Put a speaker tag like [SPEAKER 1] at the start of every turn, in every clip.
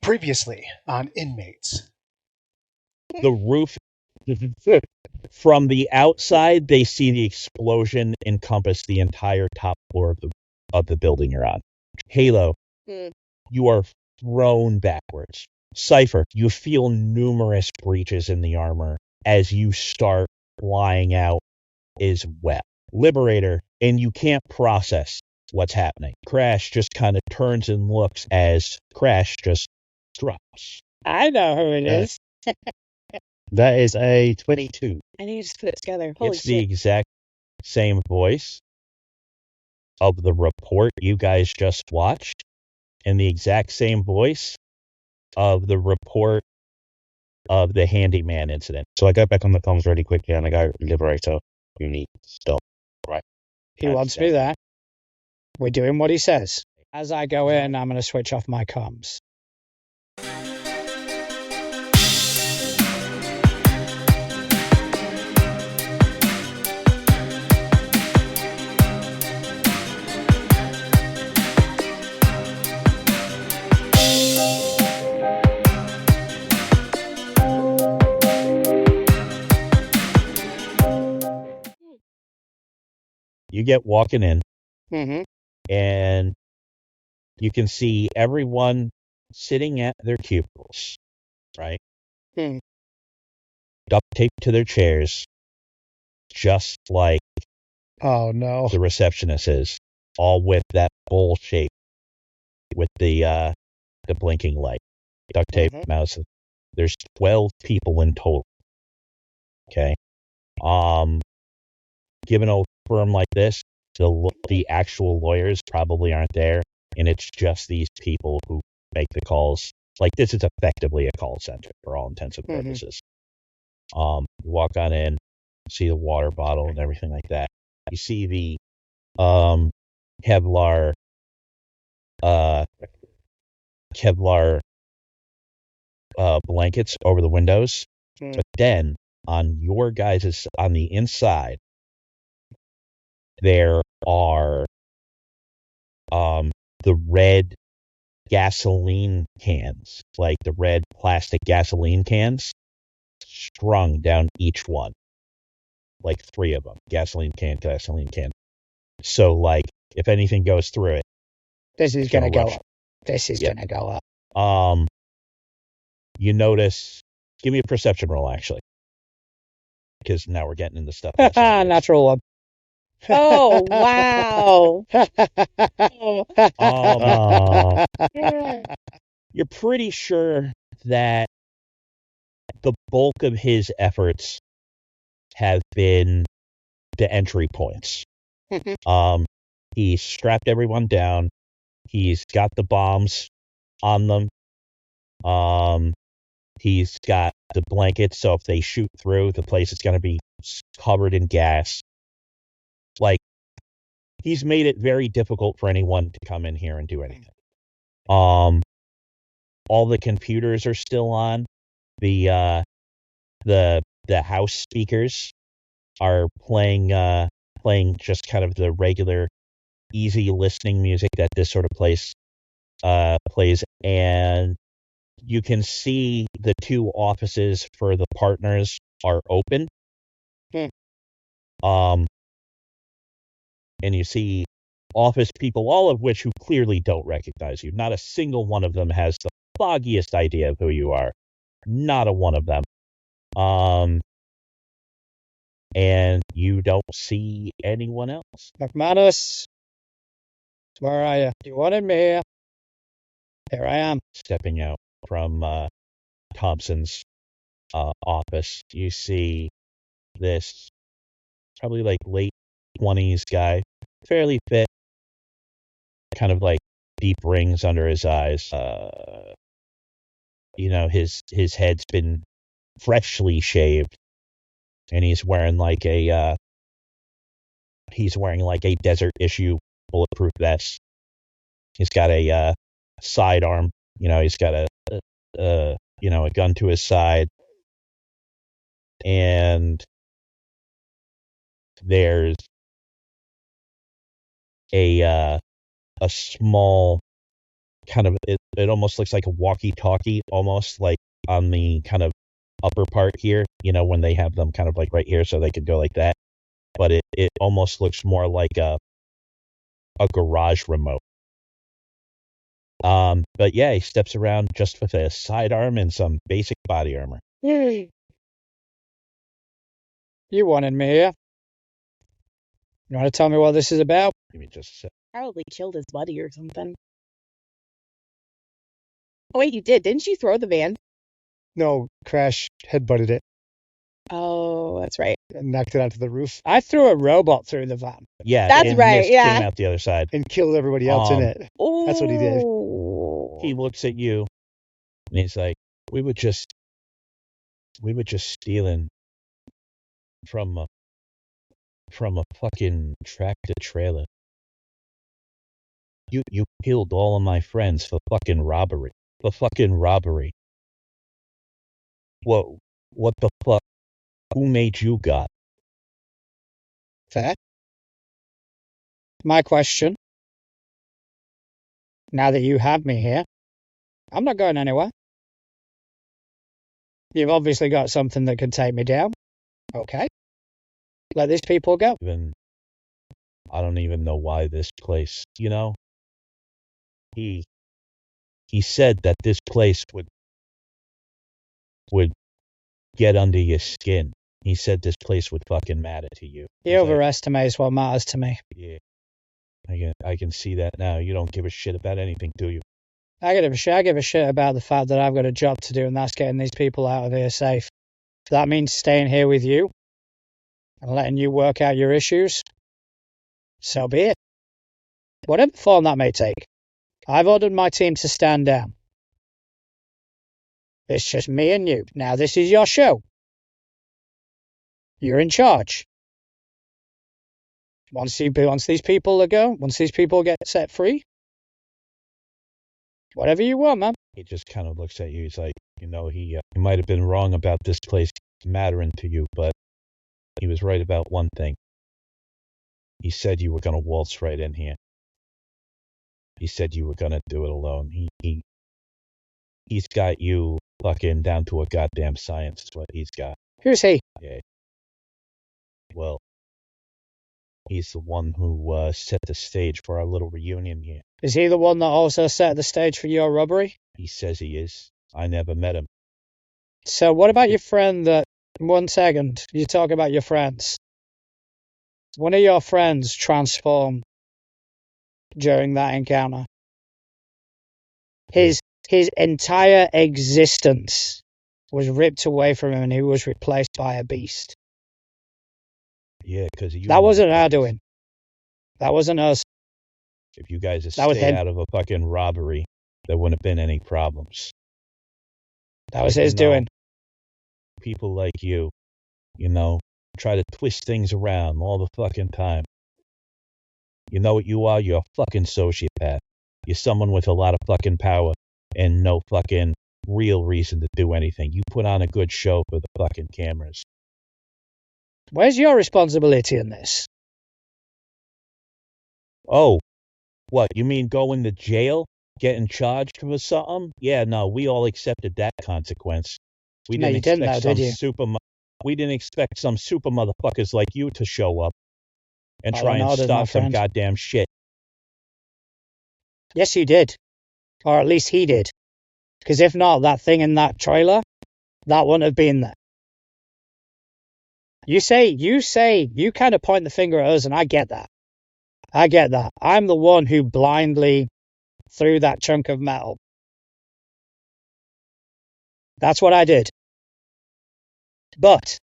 [SPEAKER 1] Previously on Inmates.
[SPEAKER 2] The roof, from the outside, they see the explosion encompass the entire top floor of the building you're on. Halo, you are thrown backwards. Cypher, you feel numerous breaches in the armor as you start flying out as well. Liberator, and you can't process what's happening. Crash just kind of turns and looks as Crash just drops.
[SPEAKER 3] I know who it is.
[SPEAKER 4] That is a 22.
[SPEAKER 3] I need to put it together. Holy
[SPEAKER 2] It's
[SPEAKER 3] shit.
[SPEAKER 2] the exact same voice of the report you guys just watched, and the exact same voice of the report of the handyman incident.
[SPEAKER 4] So I go back on the comms really quickly and I go, Liberator, you need to stop. Right.
[SPEAKER 3] He wants me there. We're doing what he says. As I go in, I'm going to switch off my comms.
[SPEAKER 2] You get walking in,
[SPEAKER 3] Mm-hmm.
[SPEAKER 2] and you can see everyone sitting at their cubicles, right? Duct taped to their chairs, just like
[SPEAKER 3] Oh, no.
[SPEAKER 2] the receptionist is, all with that bowl shape with the blinking light. Duct tape, mouse. There's 12 people in total. Okay. Given a firm like this, the actual lawyers probably aren't there, and it's just these people who make the calls. Like, this is effectively a call center for all intents and purposes. You walk on in, see the water bottle and everything like that. You see the Kevlar blankets over the windows, but then on the inside, there are the red gasoline cans, like the red plastic gasoline cans, strung down each one, like 3 of them, gasoline can. So, like, if anything goes through it,
[SPEAKER 3] This is going to go up. This is going to go up.
[SPEAKER 2] You notice, give me a perception roll, actually, because now we're getting into stuff.
[SPEAKER 3] Natural one.
[SPEAKER 5] Oh, wow.
[SPEAKER 2] You're pretty sure that the bulk of his efforts have been the entry points. He's strapped everyone down. He's got the bombs on them. He's got the blankets, so if they shoot through, the place is going to be covered in gas. Like, he's made it very difficult for anyone to come in here and do anything. All the computers are still on. The house speakers are playing just kind of the regular, easy listening music that this sort of place plays, and you can see the 2 offices for the partners are open. And you see office people, all of which who clearly don't recognize you. Not a single one of them has the foggiest idea of who you are. Not a one of them. And you don't see anyone else.
[SPEAKER 3] McManus, where are you? You wanted me here. Here I am.
[SPEAKER 2] Stepping out from Thompson's office, you see this probably like late 20s guy, fairly fit, kind of like deep rings under his eyes. His head's been freshly shaved, and he's wearing like a desert issue bulletproof vest. He's got a sidearm. He's got a gun to his side, and there's a small kind of, it almost looks like a walkie-talkie, almost like on the kind of upper part here, when they have them kind of like right here so they could go like that. But it almost looks more like a garage remote. But yeah, he steps around just with a sidearm and some basic body armor.
[SPEAKER 3] You wanted me here. You want to tell me what this is about?
[SPEAKER 2] Give me just a sec.
[SPEAKER 5] Probably killed his buddy or something. Oh, wait, you did. Didn't you throw the van?
[SPEAKER 1] No, Crash headbutted it
[SPEAKER 5] Oh, that's right.
[SPEAKER 1] and knocked it onto the roof
[SPEAKER 3] I threw a robot through the van.
[SPEAKER 2] Yeah,
[SPEAKER 5] That's
[SPEAKER 2] it
[SPEAKER 5] right,
[SPEAKER 2] missed,
[SPEAKER 5] yeah.
[SPEAKER 2] came out the other side.
[SPEAKER 1] and killed everybody else in it. That's what he did.
[SPEAKER 5] Oh.
[SPEAKER 2] He looks at you and he's like, we were just stealing from a fucking tractor trailer. You killed all of my friends for fucking robbery. What the fuck? Who made you God?
[SPEAKER 3] Fair. My question, now that you have me here, I'm not going anywhere. You've obviously got something that can take me down. Okay. Let these people go.
[SPEAKER 2] I don't even know why this place, He said that this place would get under your skin. He said this place would fucking matter to you.
[SPEAKER 3] He
[SPEAKER 2] He's like,
[SPEAKER 3] overestimates what matters to me.
[SPEAKER 2] yeah, I can see that now. You don't give a shit about anything, do you?
[SPEAKER 3] I give a shit about the fact that I've got a job to do, and that's getting these people out of here safe. If that means staying here with you and letting you work out your issues, so be it. Whatever form that may take. I've ordered my team to stand down. It's just me and you. Now this is your show. You're in charge. Once these people get set free, whatever you want, man.
[SPEAKER 2] He just kind of looks at you. He's like, he might have been wrong about this place mattering to you, but he was right about one thing. He said you were going to waltz right in here. He said you were going to do it alone. He's got you fucking down to a goddamn science is what he's got.
[SPEAKER 3] Who's he?
[SPEAKER 2] Yeah. Well, he's the one who set the stage for our little reunion here.
[SPEAKER 3] Is he the one that also set the stage for your robbery?
[SPEAKER 2] He says he is. I never met him.
[SPEAKER 3] So what about your friend that... 1 second. You talk about your friends. One of your friends transformed during that encounter. His entire existence was ripped away from him and he was replaced by a beast.
[SPEAKER 2] Yeah, because you.
[SPEAKER 3] That wasn't our doing. That wasn't us.
[SPEAKER 2] If you guys had
[SPEAKER 3] That was
[SPEAKER 2] stayed
[SPEAKER 3] him.
[SPEAKER 2] out of a fucking robbery, there wouldn't have been any problems.
[SPEAKER 3] That was his doing.
[SPEAKER 2] People like you, try to twist things around all the fucking time. You know what you are? You're a fucking sociopath. You're someone with a lot of fucking power and no fucking real reason to do anything. You put on a good show for the fucking cameras.
[SPEAKER 3] Where's your responsibility in this?
[SPEAKER 2] Oh, what? You mean going to jail? Getting charged for something? Yeah, no, we all accepted that consequence. We
[SPEAKER 3] No, you didn't though, did you?
[SPEAKER 2] We didn't expect some super motherfuckers like you to show up and
[SPEAKER 3] All
[SPEAKER 2] try
[SPEAKER 3] I know
[SPEAKER 2] and
[SPEAKER 3] is, my
[SPEAKER 2] stop some
[SPEAKER 3] friend.
[SPEAKER 2] goddamn shit.
[SPEAKER 3] Yes, you did. Or at least he did. Because if not, that thing in that trailer, that wouldn't have been there. You kind of point the finger at us, and I get that. I'm the one who blindly threw that chunk of metal. That's what I did. But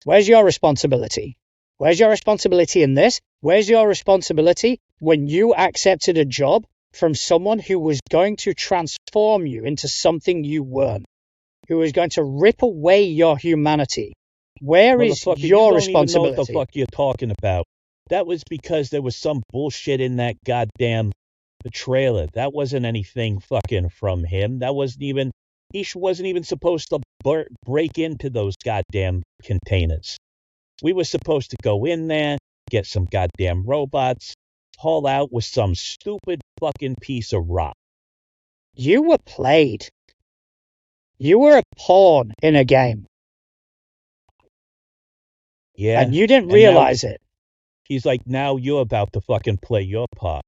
[SPEAKER 3] where's your responsibility? Where's your responsibility in this? Where's your responsibility when you accepted a job from someone who was going to transform you into something you weren't? Who was going to rip away your humanity? Where is your responsibility?
[SPEAKER 2] You don't even know what the fuck you're talking about. That was because there was some bullshit in that goddamn trailer. That wasn't anything fucking from him. That wasn't even... He wasn't even supposed to break into those goddamn containers. We were supposed to go in there, get some goddamn robots, haul out with some stupid fucking piece of rock.
[SPEAKER 3] You were played. You were a pawn in a game.
[SPEAKER 2] Yeah.
[SPEAKER 3] And you didn't
[SPEAKER 2] and now
[SPEAKER 3] realize it.
[SPEAKER 2] He's like, now you're about to fucking play your part.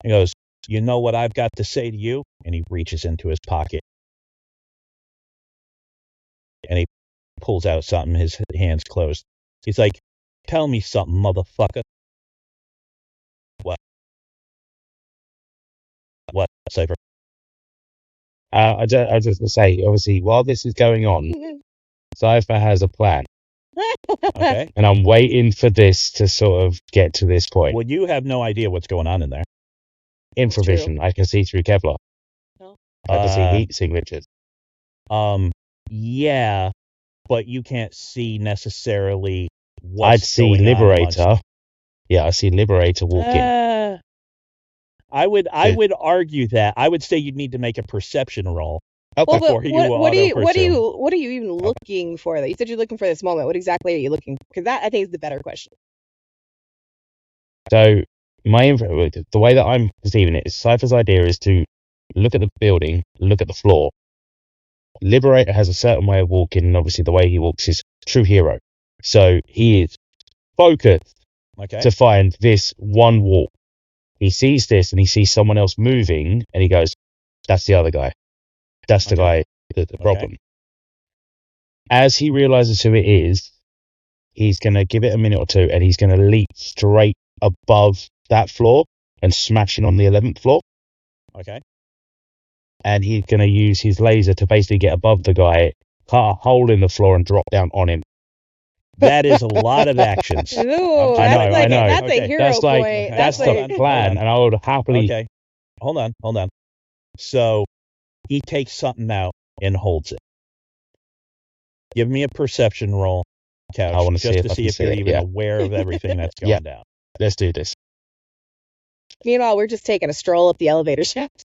[SPEAKER 2] He goes, you know what I've got to say to you? And he reaches into his pocket. And he pulls out something, his hands closed. He's like, tell me something, motherfucker. What? What, Cypher?
[SPEAKER 4] I was just going to say, obviously, while this is going on, Cypher has a plan.
[SPEAKER 2] Okay.
[SPEAKER 4] And I'm waiting for this to sort of get to this point.
[SPEAKER 2] Well, you have no idea what's going on in there.
[SPEAKER 4] Infravision, I can see through Kevlar.
[SPEAKER 5] No.
[SPEAKER 4] I can see heat signatures.
[SPEAKER 2] Yeah, but you can't see necessarily what's
[SPEAKER 4] I'd see
[SPEAKER 2] going on
[SPEAKER 4] Liberator. Yeah, I see Liberator walking.
[SPEAKER 2] I would argue that. I would say you'd need to make a perception roll.
[SPEAKER 4] Okay.
[SPEAKER 5] Well,
[SPEAKER 2] Before
[SPEAKER 5] but
[SPEAKER 2] you
[SPEAKER 5] what are
[SPEAKER 2] auto-presume.
[SPEAKER 5] you even looking for? That you said you're looking for this moment. What exactly are you looking for? Because that I think is the better question.
[SPEAKER 4] So the way that I'm perceiving it is Cypher's idea is to look at the building, look at the floor. Liberator has a certain way of walking, and obviously the way he walks is true hero. So he is focused
[SPEAKER 2] Okay.
[SPEAKER 4] to find this one walk. He sees this and he sees someone else moving and he goes, that's the other guy. That's the guy, the problem. As he realizes who it is, he's going to give it a minute or two and he's going to leap straight above that floor and smash in on the 11th floor.
[SPEAKER 2] Okay.
[SPEAKER 4] And he's going to use his laser to basically get above the guy, cut a hole in the floor and drop down on him.
[SPEAKER 2] That is a lot of actions.
[SPEAKER 5] Ooh,
[SPEAKER 4] I know.
[SPEAKER 5] That's
[SPEAKER 2] Okay.
[SPEAKER 5] a hero
[SPEAKER 4] That's like,
[SPEAKER 5] point.
[SPEAKER 4] that's the plan. And I would happily...
[SPEAKER 2] Okay. Hold on. So he takes something out and holds it. Give me a perception roll, Couch,
[SPEAKER 4] I want to
[SPEAKER 2] just
[SPEAKER 4] see
[SPEAKER 2] to
[SPEAKER 4] if I
[SPEAKER 2] see
[SPEAKER 4] can
[SPEAKER 2] if
[SPEAKER 4] see
[SPEAKER 2] you're
[SPEAKER 4] it.
[SPEAKER 2] even
[SPEAKER 4] Yeah.
[SPEAKER 2] aware of everything that's going
[SPEAKER 4] Yeah.
[SPEAKER 2] down.
[SPEAKER 4] Let's do this.
[SPEAKER 5] Meanwhile, we're just taking a stroll up the elevator shaft.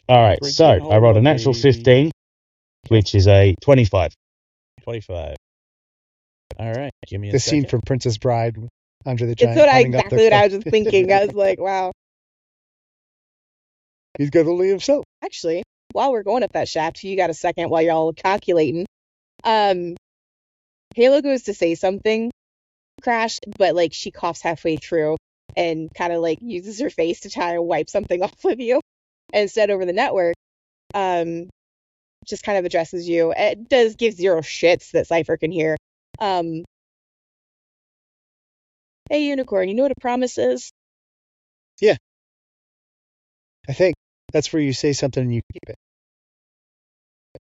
[SPEAKER 4] All right, so I rolled a natural 15, which is a 25.
[SPEAKER 2] 25. All right. Give me a
[SPEAKER 1] The
[SPEAKER 2] second.
[SPEAKER 1] scene from Princess Bride under the
[SPEAKER 5] It's
[SPEAKER 1] giant.
[SPEAKER 5] what
[SPEAKER 1] climbing up
[SPEAKER 5] exactly
[SPEAKER 1] the
[SPEAKER 5] what I was just thinking. I was like, wow.
[SPEAKER 1] He's got only himself.
[SPEAKER 5] Actually, while we're going up that shaft, you got a second while you're all calculating. Halo goes to say something, Crash, but like she coughs halfway through and kind of like uses her face to try and wipe something off of you. And instead, over the network, just kind of addresses you. It does give zero shits that Cypher can hear. Hey, Unicorn, you know what a promise is?
[SPEAKER 1] I think that's where you say something and you keep it.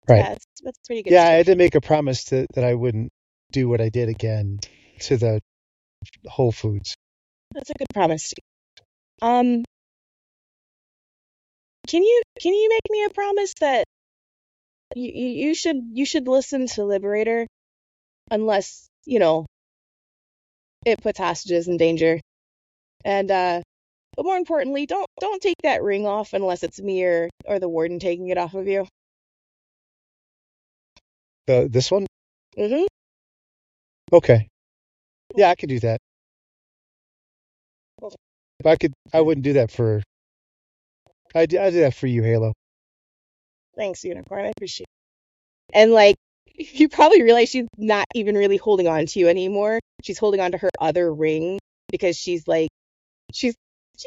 [SPEAKER 1] Right.
[SPEAKER 5] Yeah, that's pretty good.
[SPEAKER 1] Yeah, I had to make a promise that I wouldn't do what I did again to the Whole Foods.
[SPEAKER 5] That's a good promise. Can you make me a promise that you should listen to Liberator unless, it puts hostages in danger. And but more importantly, don't take that ring off unless it's me or the warden taking it off of you.
[SPEAKER 1] This one?
[SPEAKER 5] Mm-hmm.
[SPEAKER 1] Okay. Yeah, I could do that. But I wouldn't do that for... I'd do that for you, Halo.
[SPEAKER 5] Thanks, Unicorn. I appreciate it. And like, you probably realize she's not even really holding on to you anymore. She's holding on to her other ring because she's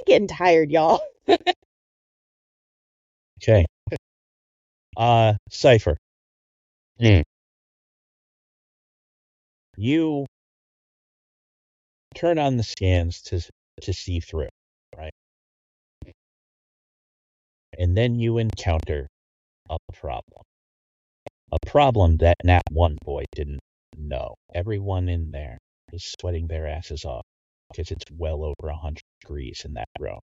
[SPEAKER 5] getting tired, y'all.
[SPEAKER 2] Okay. Cypher. You turn on the scans to see through, right? And then you encounter a problem. A problem that Nat One Boy didn't know. Everyone in there is sweating their asses off because it's well over 100 degrees in that room.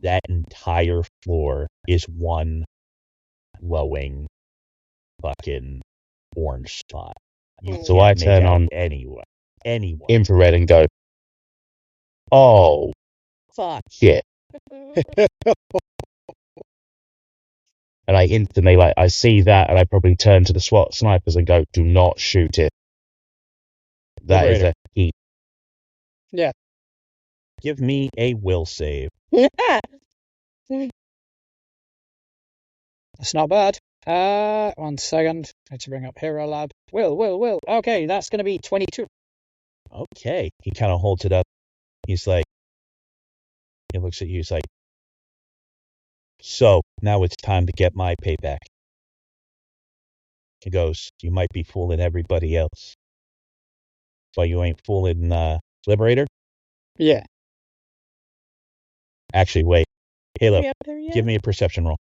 [SPEAKER 2] That entire floor is one glowing fucking orange spot.
[SPEAKER 4] So I turn on
[SPEAKER 2] anyone.
[SPEAKER 4] infrared and go, oh,
[SPEAKER 5] Fuck.
[SPEAKER 4] shit. And I instantly, I see that and I probably turn to the SWAT snipers and go, do not shoot it. That is
[SPEAKER 2] Liberator.
[SPEAKER 4] a heat.
[SPEAKER 1] Yeah.
[SPEAKER 2] Give me a will save.
[SPEAKER 3] That's not bad. 1 second. I need to bring up Hero Lab. Will. Okay, that's going to be 22.
[SPEAKER 2] Okay. He kind of holds it up. He's like, he looks at you. He's like, so now it's time to get my payback. He goes, you might be fooling everybody else, but you ain't fooling Liberator?
[SPEAKER 3] Yeah.
[SPEAKER 2] Actually, wait. Halo,
[SPEAKER 5] Are we up there yet?
[SPEAKER 2] give me a perception roll.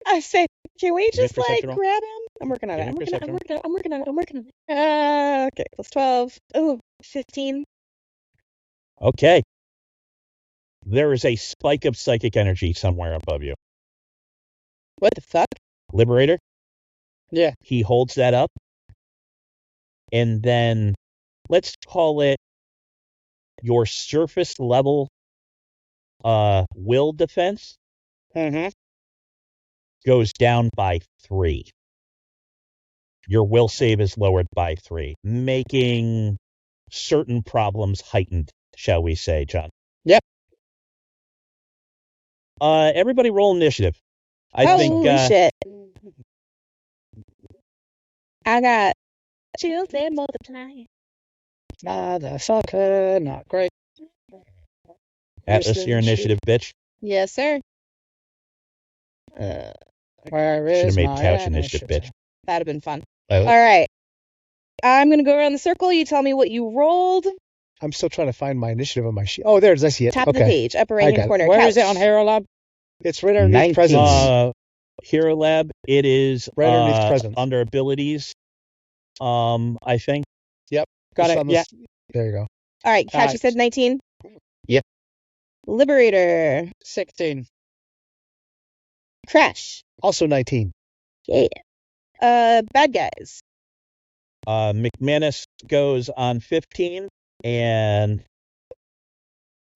[SPEAKER 5] I say, can we
[SPEAKER 2] Give me a
[SPEAKER 5] just like
[SPEAKER 2] perception roll.
[SPEAKER 5] grab him? I'm working on
[SPEAKER 2] Give
[SPEAKER 5] it.
[SPEAKER 2] me a perception
[SPEAKER 5] I'm working on it. Okay, plus 12. Oh, 15.
[SPEAKER 2] Okay. There is a spike of psychic energy somewhere above you.
[SPEAKER 5] What the fuck?
[SPEAKER 2] Liberator?
[SPEAKER 3] Yeah.
[SPEAKER 2] He holds that up. And then let's call it your surface level will defense
[SPEAKER 3] Mm-hmm.
[SPEAKER 2] goes down by 3. Your will save is lowered by 3, making certain problems heightened, shall we say, John.
[SPEAKER 3] Yep.
[SPEAKER 2] Everybody roll initiative. I think
[SPEAKER 5] Holy shit. I got chills and multiplying.
[SPEAKER 3] Motherfucker, not great.
[SPEAKER 2] Atmosphere initiative, bitch.
[SPEAKER 5] Yes, sir.
[SPEAKER 3] Where
[SPEAKER 2] Should have
[SPEAKER 3] is
[SPEAKER 2] made
[SPEAKER 3] my
[SPEAKER 2] couch initiative, bitch.
[SPEAKER 5] That'd have been fun.
[SPEAKER 4] Oh.
[SPEAKER 5] All right. I'm going to go around the circle. You tell me what you rolled.
[SPEAKER 1] I'm still trying to find my initiative on my sheet. Oh, there it is. I see it.
[SPEAKER 5] Top of
[SPEAKER 1] Okay.
[SPEAKER 5] the page, upper
[SPEAKER 1] I
[SPEAKER 5] right
[SPEAKER 1] got
[SPEAKER 5] hand
[SPEAKER 1] it.
[SPEAKER 5] corner.
[SPEAKER 3] Where is it
[SPEAKER 5] couch.
[SPEAKER 3] on Hero Lab?
[SPEAKER 1] It's right underneath
[SPEAKER 4] 19.
[SPEAKER 1] presence.
[SPEAKER 2] Hero Lab, it is
[SPEAKER 1] Right underneath presence.
[SPEAKER 2] under abilities. I think.
[SPEAKER 3] Got
[SPEAKER 1] Just
[SPEAKER 3] it.
[SPEAKER 1] on the
[SPEAKER 3] Yeah.
[SPEAKER 1] s- There you go.
[SPEAKER 5] All right, couch,
[SPEAKER 3] Alright.
[SPEAKER 5] you said 19?
[SPEAKER 4] Yep.
[SPEAKER 5] Liberator.
[SPEAKER 3] 16.
[SPEAKER 5] Crash.
[SPEAKER 1] Also 19.
[SPEAKER 5] Yeah. Bad guys.
[SPEAKER 2] McManus goes on 15, and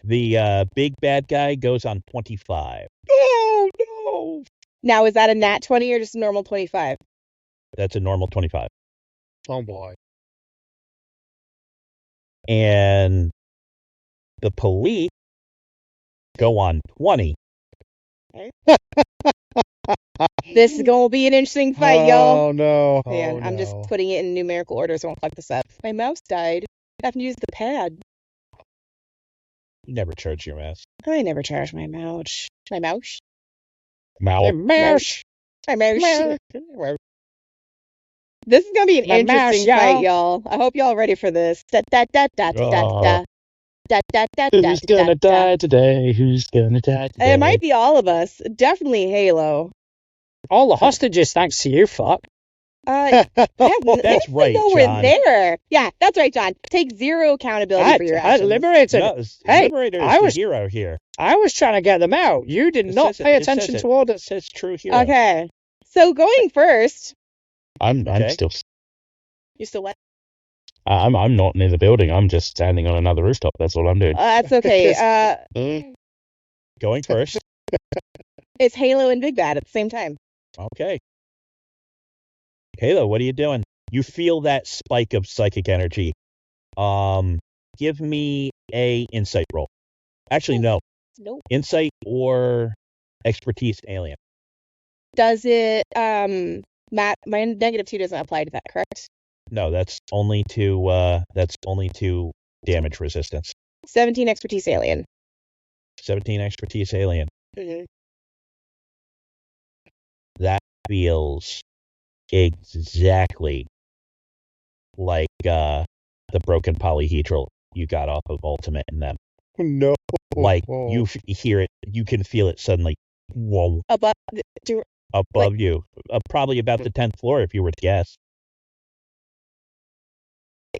[SPEAKER 2] the big bad guy goes on 25.
[SPEAKER 1] Oh, no.
[SPEAKER 5] Now, is that a nat 20 or just a normal 25?
[SPEAKER 2] That's a normal 25.
[SPEAKER 1] Oh, boy.
[SPEAKER 2] And the police go on 20.
[SPEAKER 5] This is going to be an interesting fight, y'all.
[SPEAKER 1] Oh, no.
[SPEAKER 5] Man,
[SPEAKER 1] Oh,
[SPEAKER 5] I'm just
[SPEAKER 1] no.
[SPEAKER 5] putting it in numerical order so I won't fuck this up. My mouse died. I have to use the pad.
[SPEAKER 2] You never charge your ass.
[SPEAKER 5] I never charge my mouse. My mouse?
[SPEAKER 4] Mal.
[SPEAKER 3] Mouse.
[SPEAKER 5] My mouse.
[SPEAKER 3] Mouse.
[SPEAKER 5] This is gonna be an
[SPEAKER 3] My mouse,
[SPEAKER 5] interesting fight, y'all. I hope y'all ready for this. Da da da da da da da da da da.
[SPEAKER 4] Who's gonna die today? Who's gonna die today?
[SPEAKER 5] It might be all of us. Definitely Halo.
[SPEAKER 3] All the hostages, thanks to you, fuck.
[SPEAKER 2] That's right,
[SPEAKER 5] nowhere
[SPEAKER 2] John.
[SPEAKER 5] there. Yeah, that's right, John. Take zero accountability for your actions.
[SPEAKER 3] Liberator.
[SPEAKER 2] No,
[SPEAKER 3] Hey,
[SPEAKER 2] Liberator
[SPEAKER 3] I
[SPEAKER 2] is
[SPEAKER 3] was-
[SPEAKER 2] the hero here.
[SPEAKER 3] I was trying to get them out. You did
[SPEAKER 2] It
[SPEAKER 3] not
[SPEAKER 2] says it-
[SPEAKER 3] pay
[SPEAKER 2] it says
[SPEAKER 3] attention
[SPEAKER 2] it.
[SPEAKER 3] to
[SPEAKER 2] It
[SPEAKER 3] orders.
[SPEAKER 2] says true hero.
[SPEAKER 5] Okay. So going first.
[SPEAKER 4] I'm
[SPEAKER 2] Okay.
[SPEAKER 4] still.
[SPEAKER 5] You still wet?
[SPEAKER 4] I'm not near the building. I'm just standing on another rooftop. That's all I'm doing.
[SPEAKER 5] That's okay.
[SPEAKER 2] Going first.
[SPEAKER 5] It's Halo and Big Bad at the same time.
[SPEAKER 2] Okay. Halo, what are you doing? You feel that spike of psychic energy. Give me a insight roll. Actually, no.
[SPEAKER 5] Nope.
[SPEAKER 2] Insight or expertise alien.
[SPEAKER 5] Does it Matt, my -2 doesn't apply to that, correct?
[SPEAKER 2] No, that's only to damage resistance.
[SPEAKER 5] 17 expertise alien.
[SPEAKER 2] 17 expertise alien. That feels exactly like the broken polyhedral you got off of Ultimate in them.
[SPEAKER 1] No.
[SPEAKER 2] Like
[SPEAKER 1] Oh.
[SPEAKER 2] you hear it, you can feel it suddenly. Whoa,
[SPEAKER 5] Above
[SPEAKER 2] above you, probably about the 10th floor if you were to guess.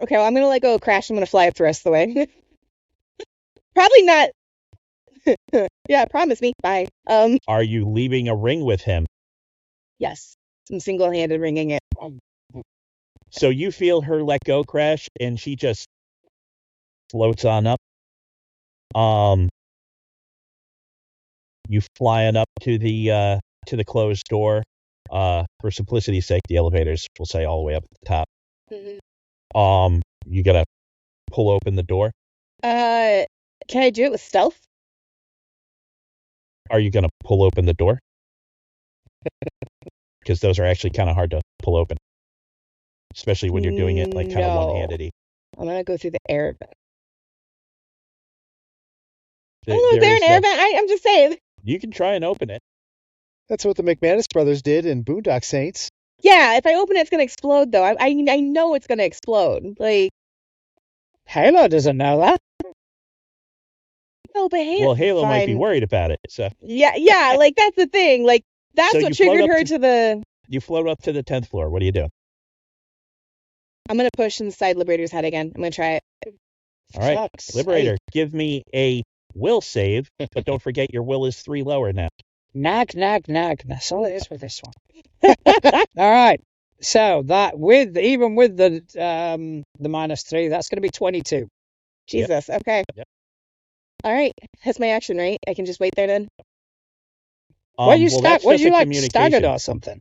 [SPEAKER 5] Okay, well, I'm gonna let go of Crash. I'm gonna fly up the rest of the way. Probably not. Yeah, promise me. Bye.
[SPEAKER 2] Are you leaving a ring with him?
[SPEAKER 5] Yes. I'm single-handed ringing it.
[SPEAKER 2] So you feel her let go, Crash, and she just floats on up. You flying up to the closed door. For simplicity's sake, the elevators will say all the way up at the top.
[SPEAKER 5] Mm-hmm.
[SPEAKER 2] You gotta pull open the door.
[SPEAKER 5] Can I do it with stealth?
[SPEAKER 2] Are you going to pull open the door? Because those are actually kind of hard to pull open. Especially when you're doing it like kind of
[SPEAKER 5] No.
[SPEAKER 2] one-handed.
[SPEAKER 5] I'm going to go through the air vent.
[SPEAKER 2] There
[SPEAKER 5] Oh, is there
[SPEAKER 2] is
[SPEAKER 5] an air vent? I'm just saying.
[SPEAKER 2] You can try and open it.
[SPEAKER 1] That's what the McManus brothers did in Boondock Saints.
[SPEAKER 5] Yeah, if I open it, it's going to explode, though. I know it's going to explode. Like,
[SPEAKER 3] Halo doesn't know that.
[SPEAKER 5] no, but Halo.
[SPEAKER 2] Well, Halo might be
[SPEAKER 5] fine.
[SPEAKER 2] worried about it. So
[SPEAKER 5] Yeah, like, that's the thing. Like, that's
[SPEAKER 2] So
[SPEAKER 5] what
[SPEAKER 2] you float
[SPEAKER 5] triggered
[SPEAKER 2] up
[SPEAKER 5] her
[SPEAKER 2] to-
[SPEAKER 5] to the...
[SPEAKER 2] you float up to the 10th floor. What do you do?
[SPEAKER 5] I'm going to push inside Liberator's head again. I'm going to try it.
[SPEAKER 2] All right.
[SPEAKER 3] Fuck's
[SPEAKER 2] Liberator, give me a will save, but don't forget your will is 3 lower now.
[SPEAKER 3] Nag. That's all it is with this one. All right. So that even with the -3, that's going to be 22.
[SPEAKER 5] Jesus, okay.
[SPEAKER 2] Yep.
[SPEAKER 5] All right. That's my action, right? I can just wait there then?
[SPEAKER 3] What you
[SPEAKER 2] that's
[SPEAKER 3] what
[SPEAKER 2] just
[SPEAKER 3] you
[SPEAKER 2] a
[SPEAKER 3] like
[SPEAKER 2] communication.
[SPEAKER 3] staggered or something?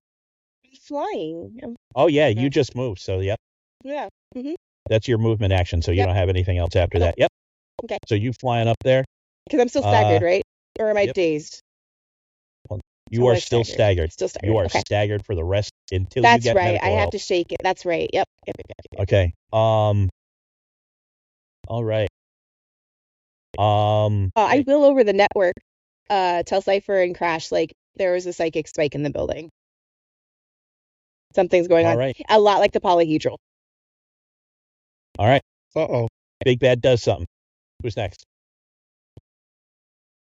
[SPEAKER 5] I'm flying.
[SPEAKER 2] Oh, yeah, you just moved. So, yep,
[SPEAKER 5] Yeah.
[SPEAKER 2] that's your movement action. So you
[SPEAKER 5] Yep.
[SPEAKER 2] don't have anything else after
[SPEAKER 5] No.
[SPEAKER 2] that. Yep.
[SPEAKER 5] Okay.
[SPEAKER 2] So you flying up there.
[SPEAKER 5] Because I'm still staggered, right? Or am I
[SPEAKER 2] yep.
[SPEAKER 5] dazed?
[SPEAKER 2] You
[SPEAKER 5] So
[SPEAKER 2] are
[SPEAKER 5] I'm
[SPEAKER 2] still staggered.
[SPEAKER 5] Still staggered.
[SPEAKER 2] You are
[SPEAKER 5] okay.
[SPEAKER 2] staggered for the rest until
[SPEAKER 5] That's
[SPEAKER 2] you get
[SPEAKER 5] right.
[SPEAKER 2] medical
[SPEAKER 5] I have
[SPEAKER 2] help.
[SPEAKER 5] to shake it. That's right. Yep.
[SPEAKER 2] Okay. All right.
[SPEAKER 5] I will over the network tell Cypher and Crash like there was a psychic spike in the building. Something's going
[SPEAKER 2] All
[SPEAKER 5] on.
[SPEAKER 2] right.
[SPEAKER 5] A lot like the polyhedral.
[SPEAKER 2] All right.
[SPEAKER 1] Uh-oh.
[SPEAKER 2] Big Bad does something. Who's next?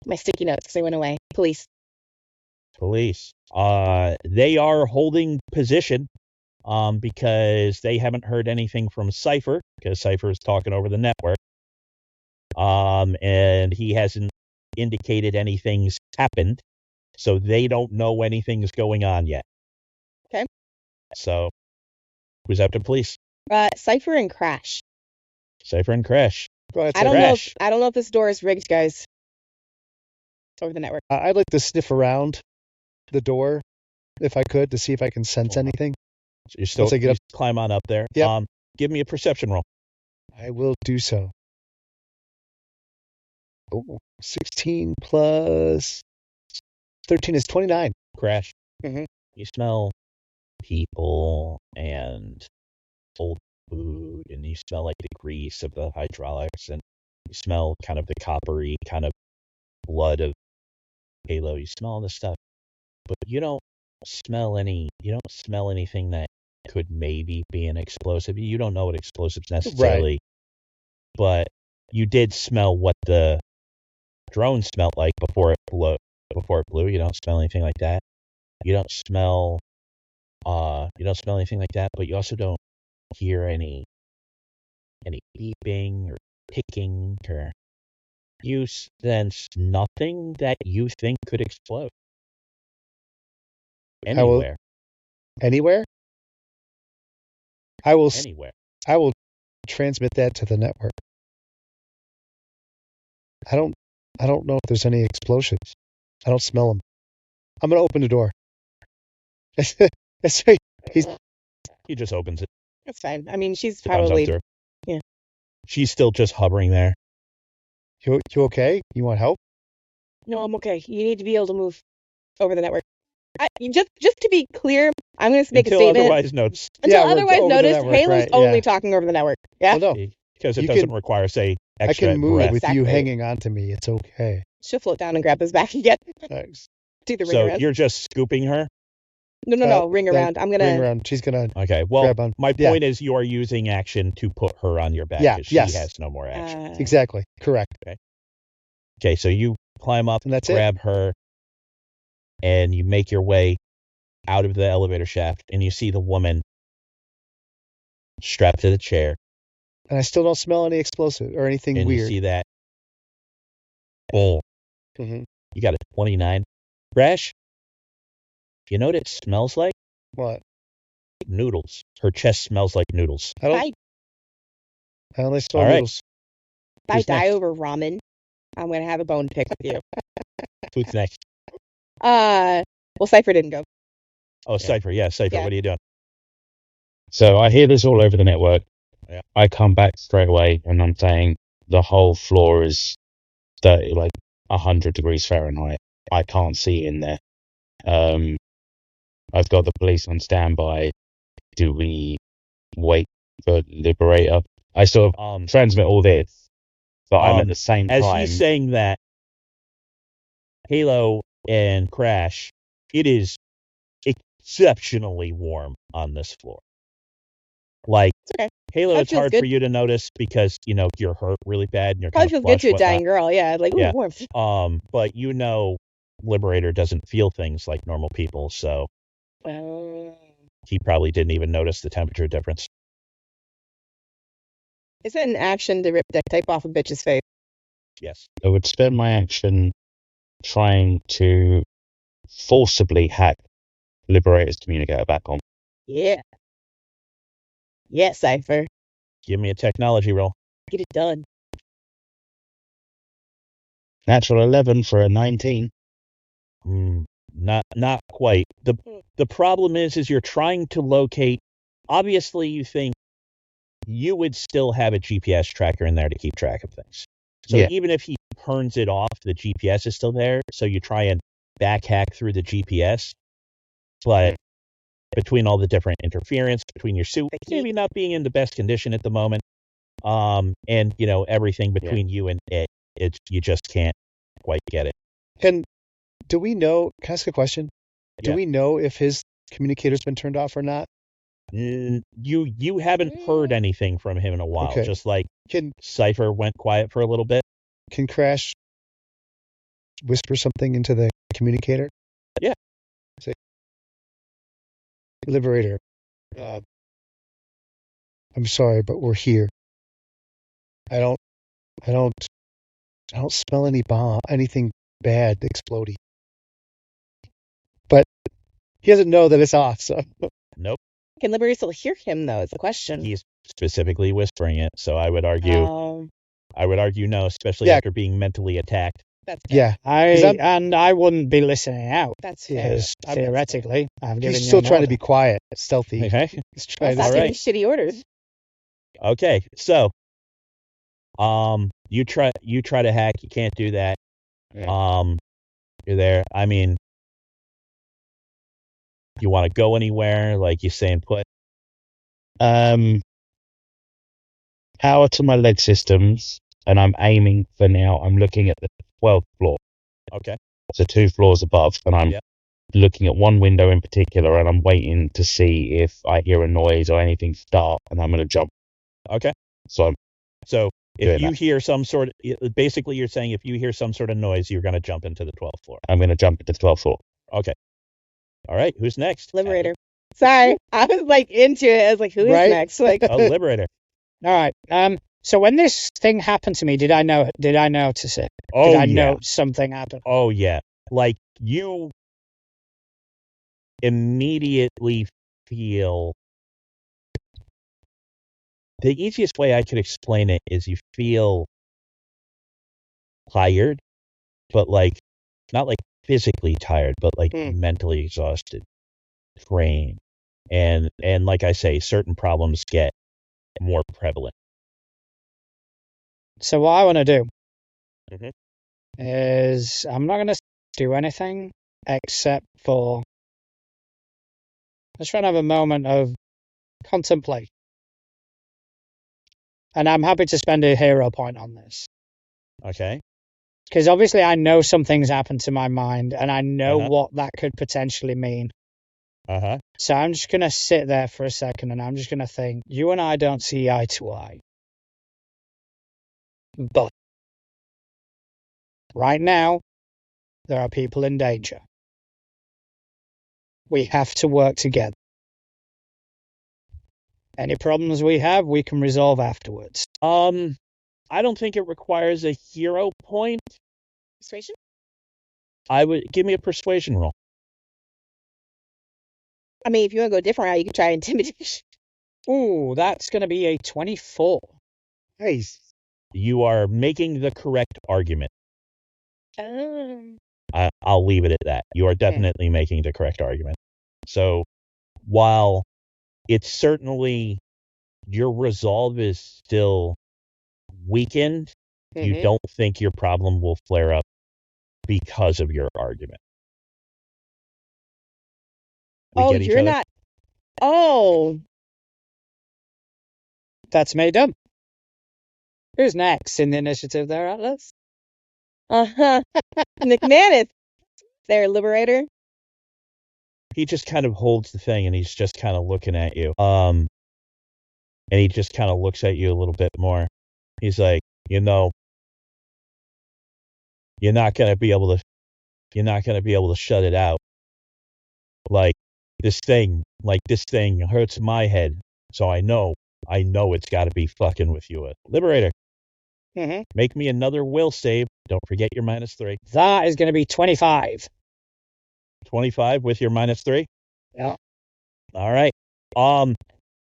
[SPEAKER 5] My sticky notes because they went away. Police.
[SPEAKER 2] Police. They are holding position because they haven't heard anything from Cypher because Cypher is talking over the network. And he hasn't indicated anything's happened, so they don't know anything's going on yet.
[SPEAKER 5] Okay.
[SPEAKER 2] So, who's after police?
[SPEAKER 5] Cypher and Crash.
[SPEAKER 2] Cypher and Crash.
[SPEAKER 1] Go ahead,
[SPEAKER 5] I don't
[SPEAKER 1] Sarah.
[SPEAKER 5] know.
[SPEAKER 2] Crash.
[SPEAKER 5] I don't know if this door is rigged, guys. Over the network.
[SPEAKER 1] I'd like to sniff around the door if I could to see if I can sense anything.
[SPEAKER 2] You still
[SPEAKER 1] Once I get up-
[SPEAKER 2] you climb on up there.
[SPEAKER 1] Yep.
[SPEAKER 2] Give me a perception roll.
[SPEAKER 1] I will do so. Oh, 16 plus 13 is 29.
[SPEAKER 2] Crash.
[SPEAKER 1] Mhm.
[SPEAKER 2] You smell people and old food, and you smell like the grease of the hydraulics, and you smell kind of the coppery kind of blood of Halo. You smell all this stuff, but you don't smell anything that could maybe be an explosive. You don't know what explosives necessarily, but you did smell what the drone smelled like before it blew. You don't smell anything like that. You don't smell anything like that, but you also don't hear any beeping or ticking, or you sense nothing that you think could explode anywhere.
[SPEAKER 1] Anywhere? I will
[SPEAKER 2] Anywhere.
[SPEAKER 1] I will transmit that to the network. I don't know if there's any explosions. I don't smell them. I'm gonna open the door. That's right.
[SPEAKER 2] He just opens it.
[SPEAKER 5] That's fine. I mean, she's
[SPEAKER 2] Comes up
[SPEAKER 5] probably.
[SPEAKER 2] to her.
[SPEAKER 5] Yeah.
[SPEAKER 2] She's still just hovering there.
[SPEAKER 1] You okay? You want help?
[SPEAKER 5] No, I'm okay. You need to be able to move over the network. Just to be clear, I'm going to make
[SPEAKER 2] Until
[SPEAKER 5] a statement.
[SPEAKER 2] otherwise noticed.
[SPEAKER 5] Until
[SPEAKER 1] Yeah, we're
[SPEAKER 5] otherwise
[SPEAKER 1] over the
[SPEAKER 5] noticed,
[SPEAKER 1] network,
[SPEAKER 5] Halo's
[SPEAKER 1] right,
[SPEAKER 5] only
[SPEAKER 1] yeah.
[SPEAKER 5] talking over the network. Yeah.
[SPEAKER 1] Well, no.
[SPEAKER 2] Because it
[SPEAKER 1] You
[SPEAKER 2] doesn't
[SPEAKER 1] can-
[SPEAKER 2] require, say,
[SPEAKER 1] I
[SPEAKER 2] extra
[SPEAKER 1] can move
[SPEAKER 2] breath.
[SPEAKER 1] with you
[SPEAKER 5] Exactly.
[SPEAKER 1] hanging on to me. It's okay.
[SPEAKER 5] She'll float down and grab his back again.
[SPEAKER 1] Thanks.
[SPEAKER 5] Do the ring
[SPEAKER 2] So
[SPEAKER 5] around.
[SPEAKER 2] you're just scooping her?
[SPEAKER 5] No, ring
[SPEAKER 1] then
[SPEAKER 5] around. I'm going
[SPEAKER 1] Ring
[SPEAKER 5] to.
[SPEAKER 1] around. She's gonna.
[SPEAKER 2] Okay. Well,
[SPEAKER 1] Grab on-
[SPEAKER 2] my
[SPEAKER 1] yeah.
[SPEAKER 2] point is you are using action to put her on your back
[SPEAKER 1] Yeah,
[SPEAKER 2] because
[SPEAKER 1] yes.
[SPEAKER 2] she has no more action.
[SPEAKER 1] Exactly. Correct.
[SPEAKER 2] Okay, so you climb up,
[SPEAKER 1] And that's it.
[SPEAKER 2] grab her, and you make your way out of the elevator shaft, and you see the woman strapped to the chair,
[SPEAKER 1] And I still don't smell any explosive or anything
[SPEAKER 2] and you
[SPEAKER 1] weird.
[SPEAKER 2] see that. Boom.
[SPEAKER 1] Mhm.
[SPEAKER 2] You got a 29. Crash, you know what it smells like?
[SPEAKER 1] What?
[SPEAKER 2] Noodles. Her chest smells like noodles.
[SPEAKER 1] I don't.
[SPEAKER 5] If
[SPEAKER 1] I only smell
[SPEAKER 2] All right.
[SPEAKER 1] noodles.
[SPEAKER 5] I
[SPEAKER 2] Who's
[SPEAKER 5] die
[SPEAKER 2] next?
[SPEAKER 5] over ramen, I'm going to have a bone to pick with you.
[SPEAKER 2] Who's next?
[SPEAKER 5] Well, Cypher didn't go.
[SPEAKER 2] Oh, Cypher. Yeah, Cypher.
[SPEAKER 5] Yeah.
[SPEAKER 2] What are you doing?
[SPEAKER 4] So I hear this all over the network.
[SPEAKER 2] Yeah.
[SPEAKER 4] I come back straight away and I'm saying the whole floor is like 100 degrees Fahrenheit. I can't see in there. I've got the police on standby. Do we wait for Liberator? I sort of transmit all this, but I'm at the same
[SPEAKER 2] as
[SPEAKER 4] time.
[SPEAKER 2] he's saying that, Halo and Crash, it is exceptionally warm on this floor. Like,
[SPEAKER 5] It's okay.
[SPEAKER 2] Halo,
[SPEAKER 5] That
[SPEAKER 2] it's
[SPEAKER 5] feels
[SPEAKER 2] hard
[SPEAKER 5] good.
[SPEAKER 2] for you to notice because, you're hurt really bad and you're
[SPEAKER 5] Probably
[SPEAKER 2] kind
[SPEAKER 5] feels
[SPEAKER 2] of
[SPEAKER 5] good to a
[SPEAKER 2] flushed,
[SPEAKER 5] dying girl. Yeah, like, ooh,
[SPEAKER 2] Yeah.
[SPEAKER 5] warmth.
[SPEAKER 2] But Liberator doesn't feel things like normal people, so he probably didn't even notice the temperature difference.
[SPEAKER 5] Is it an action to rip that tape off a bitch's face?
[SPEAKER 2] Yes.
[SPEAKER 4] I would spend my action trying to forcibly hack Liberator's communicator back on.
[SPEAKER 5] Yeah. Yeah, Cypher.
[SPEAKER 2] Give me a technology roll.
[SPEAKER 5] Get it done.
[SPEAKER 4] Natural 11 for a 19.
[SPEAKER 2] Not quite. The problem is you're trying to locate. Obviously, you think you would still have a GPS tracker in there to keep track of things. So
[SPEAKER 4] Yeah.
[SPEAKER 2] even if he turns it off, the GPS is still there. So you try and back hack through the GPS, but between all the different interference between your suit maybe not being in the best condition at the moment, and everything between you and it, you just can't quite get it.
[SPEAKER 1] And do we know? Can I ask a question? Do
[SPEAKER 2] Yeah.
[SPEAKER 1] we know if his communicator's been turned off or not?
[SPEAKER 2] You haven't heard anything from him in a while.
[SPEAKER 1] Okay.
[SPEAKER 2] Just like
[SPEAKER 1] Can
[SPEAKER 2] Cypher went quiet for a little bit.
[SPEAKER 1] Crash whisper something into the communicator?
[SPEAKER 2] Yeah.
[SPEAKER 1] Say, Liberator, I'm sorry, but we're here. I don't smell anything bad exploding. But he doesn't know that it's off, so.
[SPEAKER 2] Nope.
[SPEAKER 5] Can Liberator still hear him, though, is the question.
[SPEAKER 2] He's specifically whispering it, so I would argue no, especially after being mentally attacked.
[SPEAKER 5] That's fair.
[SPEAKER 1] Yeah.
[SPEAKER 3] I wouldn't be listening out.
[SPEAKER 5] That's fair.
[SPEAKER 3] Because theoretically, I've given
[SPEAKER 1] He's
[SPEAKER 3] you
[SPEAKER 1] still
[SPEAKER 3] an
[SPEAKER 1] trying to
[SPEAKER 3] order.
[SPEAKER 1] be quiet, stealthy.
[SPEAKER 2] Okay.
[SPEAKER 1] He's trying
[SPEAKER 5] Stop
[SPEAKER 1] to
[SPEAKER 5] giving shitty orders.
[SPEAKER 2] Okay, so you try to hack, you can't do that. You're there. I mean, you want to go anywhere, like you saying put?
[SPEAKER 4] Power to my leg systems, and I'm aiming for now. I'm looking at the 12th floor.
[SPEAKER 2] Okay.
[SPEAKER 4] So 2 floors above, and I'm looking at one window in particular, and I'm waiting to see if I hear a noise or anything start, and I'm going to jump.
[SPEAKER 2] Okay.
[SPEAKER 4] So
[SPEAKER 2] if you hear some sort of, basically you're saying if you hear some sort of noise, you're going to jump into the 12th floor.
[SPEAKER 4] I'm going to jump into the 12th floor.
[SPEAKER 2] Okay. All right. Who's next?
[SPEAKER 5] Liberator. Sorry, I was like into it. I was like, who is next? Like,
[SPEAKER 2] Liberator.
[SPEAKER 3] All right. So when this thing happened to me, did I notice it?
[SPEAKER 2] Oh,
[SPEAKER 3] did I know something happened?
[SPEAKER 2] Oh yeah. Like you immediately feel. The easiest way I could explain it is you feel tired, but like not like physically tired, but like mentally exhausted, drained. And like I say, certain problems get more prevalent.
[SPEAKER 3] So what I want to do
[SPEAKER 2] Mhm.
[SPEAKER 3] is I'm not going to do anything except for let's try and have a moment of contemplation. And I'm happy to spend a hero point on this.
[SPEAKER 2] Okay.
[SPEAKER 3] Because obviously I know something's happened to my mind and I know what that could potentially mean. So I'm just going to sit there for a second and I'm just going to think, you and I don't see eye to eye. But right now, there are people in danger. We have to work together. Any problems we have, we can resolve afterwards.
[SPEAKER 2] I don't think it requires a hero point.
[SPEAKER 5] Persuasion?
[SPEAKER 2] I would give me a persuasion roll.
[SPEAKER 5] I mean, if you want to go a different route, you can try intimidation.
[SPEAKER 3] Ooh, that's going to be a 24.
[SPEAKER 1] Nice.
[SPEAKER 2] You are making the correct argument.
[SPEAKER 5] Oh.
[SPEAKER 2] I'll leave it at that. You are definitely making the correct argument. So while it's certainly your resolve is still weakened, You
[SPEAKER 3] Mhm.
[SPEAKER 2] don't think your problem will flare up because of your argument. We
[SPEAKER 5] Oh,
[SPEAKER 2] get each
[SPEAKER 5] you're
[SPEAKER 2] other?
[SPEAKER 5] not. Oh,
[SPEAKER 3] That's made up. Who's next in the initiative there, Atlas?
[SPEAKER 5] uh-huh. McManus. There, Liberator.
[SPEAKER 2] He just kind of holds the thing and he's just kind of looking at you. And he just kind of looks at you a little bit more. He's like, you're not gonna be able to shut it out. Like this thing hurts my head, so I know it's got to be fucking with you. Liberator,
[SPEAKER 3] Mhm.
[SPEAKER 2] make me another will save. Don't forget your -3.
[SPEAKER 3] That is going to be 25.
[SPEAKER 2] 25 with your -3.
[SPEAKER 3] Yeah.
[SPEAKER 2] All right.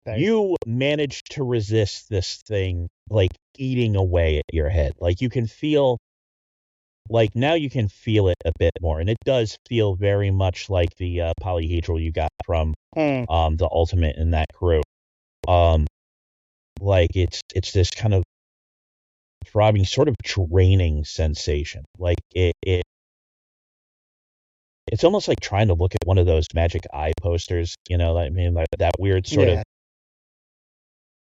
[SPEAKER 3] Very-
[SPEAKER 2] You manage to resist this thing like eating away at your head. Like you can feel. Like now you can feel it a bit more, and it does feel very much like the polyhedral you got from the Ultimate in that crew. Like it's this kind of throbbing, sort of draining sensation. Like it's almost like trying to look at one of those magic eye posters. I mean, like that weird sort of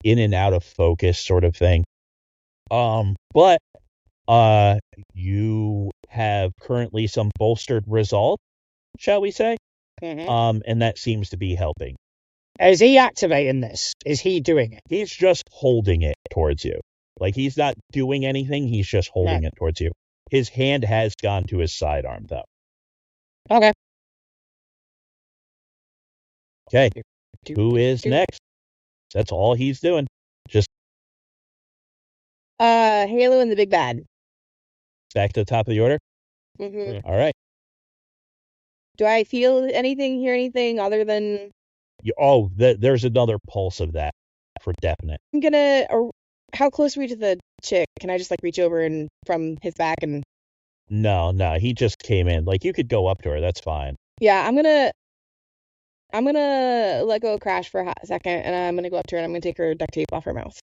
[SPEAKER 2] in and out of focus sort of thing. But you have currently some bolstered resolve, shall we say?
[SPEAKER 3] Mhm.
[SPEAKER 2] And that seems to be helping.
[SPEAKER 3] Is he activating this? Is he doing it?
[SPEAKER 2] He's just holding it towards you. Like he's not doing anything, he's just holding it towards you. His hand has gone to his sidearm, though.
[SPEAKER 3] Okay.
[SPEAKER 2] Okay. Who is next? That's all he's doing. Just
[SPEAKER 5] Halo and the Big Bad.
[SPEAKER 2] back to the top of the order.
[SPEAKER 5] Mm-hmm.
[SPEAKER 2] All right.
[SPEAKER 5] Do I feel anything, hear anything other than?
[SPEAKER 2] There's another pulse of that for definite.
[SPEAKER 5] I'm gonna. How close are we to the chick? Can I just like reach over and from his back and?
[SPEAKER 2] No, he just came in. Like you could go up to her. That's fine.
[SPEAKER 5] Yeah, I'm gonna let go of Crash for a hot second, and I'm gonna go up to her and I'm gonna take her duct tape off her mouth.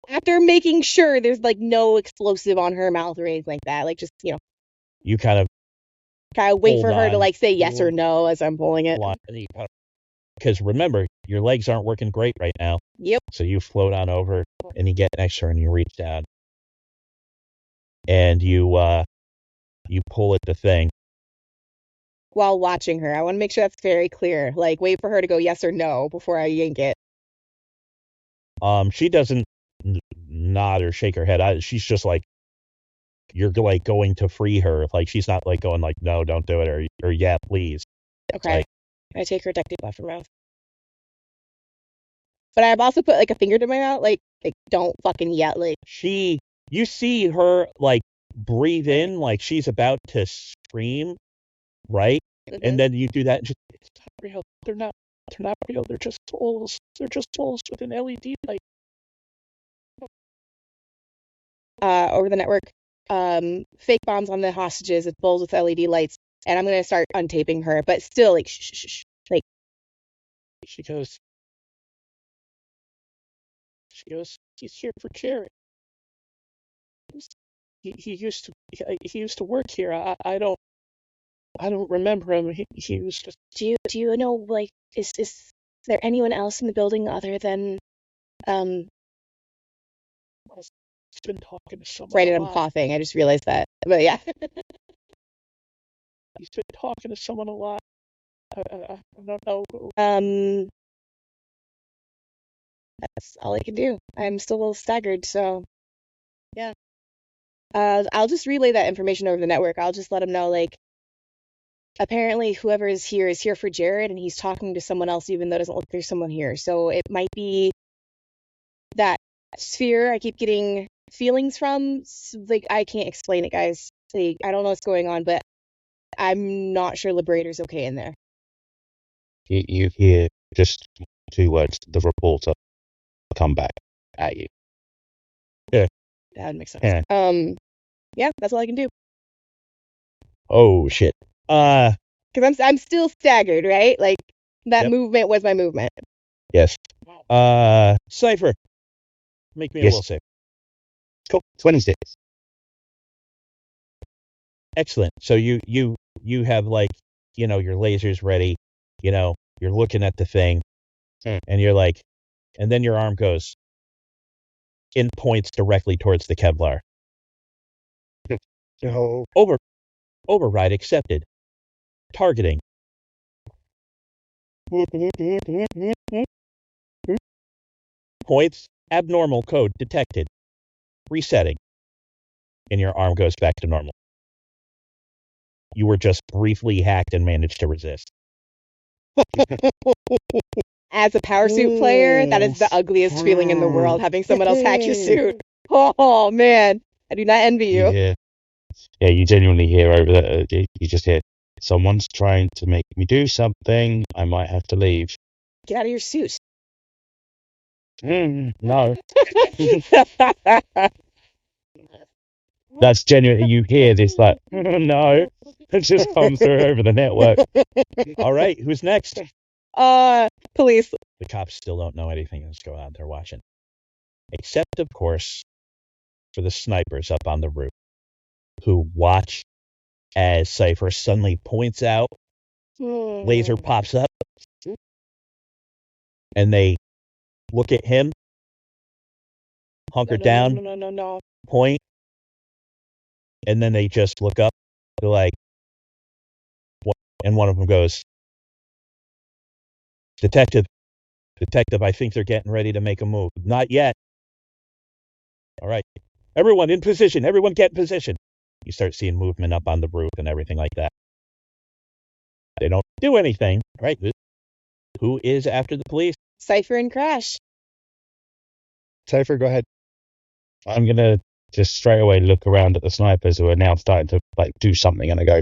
[SPEAKER 5] After making sure there's like no explosive on her mouth or anything like that, like just
[SPEAKER 2] You kind of
[SPEAKER 5] wait
[SPEAKER 2] hold
[SPEAKER 5] for her to
[SPEAKER 2] on.
[SPEAKER 5] like say yes or no as I'm pulling it.
[SPEAKER 2] Because remember, your legs aren't working great right now.
[SPEAKER 5] Yep.
[SPEAKER 2] So you float on over and you get next to her and you reach down. And you pull at the thing.
[SPEAKER 5] While watching her, I want to make sure that's very clear. Like, wait for her to go yes or no before I yank it.
[SPEAKER 2] She doesn't nod or shake her head. She's just like, you're like going to free her. Like she's not like going like, no, don't do it, or yeah, please.
[SPEAKER 5] Okay.
[SPEAKER 2] Like,
[SPEAKER 5] I take her duct tape off her mouth. But I've also put like a finger to my mouth, like don't fucking yell. Like
[SPEAKER 2] you see her like breathe in, like she's about to scream, right?
[SPEAKER 5] mhm.
[SPEAKER 2] And then you do that, and just, it's not real. They're not real. They're just souls. They're just souls with an LED light.
[SPEAKER 5] Over the network, fake bombs on the hostages with bowls with LED lights, and I'm gonna start untaping her, but still like shh. Like
[SPEAKER 2] she goes, he's here for Jared. He used to work here. I don't remember him. He was just.
[SPEAKER 5] do you know like is there anyone else in the building other than
[SPEAKER 2] He's been talking to someone.
[SPEAKER 5] right, and I'm coughing. I just realized that. But yeah.
[SPEAKER 2] He's been talking to someone a lot. I don't know.
[SPEAKER 5] That's all I can do. I'm still a little staggered, so yeah. I'll just relay that information over the network. I'll just let him know, like, apparently whoever is here for Jared, and he's talking to someone else, even though it doesn't look like there's someone here. So it might be that sphere I keep getting feelings from. Like, I can't explain it, guys. Like, I don't know what's going on, but I'm not sure Liberator's okay in there.
[SPEAKER 4] You hear just 2 words, the reporter come back at you.
[SPEAKER 5] That would make sense.
[SPEAKER 2] Yeah.
[SPEAKER 5] Yeah, that's all I can do.
[SPEAKER 2] Oh shit.
[SPEAKER 5] Because I'm still staggered, right? Like, that
[SPEAKER 2] Yep.
[SPEAKER 5] movement was my movement.
[SPEAKER 2] Yes. Cypher. Make me a
[SPEAKER 4] Yes.
[SPEAKER 2] will save.
[SPEAKER 4] Cool. 26.
[SPEAKER 2] Excellent. So you have like, your lasers ready, you're looking at the thing, and you're like, and then your arm goes in, points directly towards the Kevlar.
[SPEAKER 1] No.
[SPEAKER 2] Override accepted. Targeting. Points, abnormal code detected. Resetting. And your arm goes back to normal. You were just briefly hacked and managed to resist.
[SPEAKER 5] As a power suit player, that is the ugliest feeling in the world, having someone else hack your suit. Oh, man. I do not envy you.
[SPEAKER 4] Yeah, you genuinely hear over that. You just hear, someone's trying to make me do something. I might have to leave.
[SPEAKER 5] Get out of your suit.
[SPEAKER 4] No. That's genuinely, you hear this like, no. It just comes through over the network.
[SPEAKER 2] All right, who's next?
[SPEAKER 5] Police.
[SPEAKER 2] The cops still don't know anything that's going on. They're watching. Except, of course, for the snipers up on the roof, who watch as Cypher suddenly points out, laser pops up, and they look at him, hunker down,
[SPEAKER 5] No.
[SPEAKER 2] point, and then they just look up. They're like, what? And one of them goes, Detective, I think they're getting ready to make a move. Not yet. All right. Everyone in position. Everyone get in position. You start seeing movement up on the roof and everything like that. They don't do anything, right? Who is after the police?
[SPEAKER 5] Cypher and Crash.
[SPEAKER 1] Cypher, go ahead.
[SPEAKER 4] I'm going to just straight away look around at the snipers who are now starting to like do something, and I go,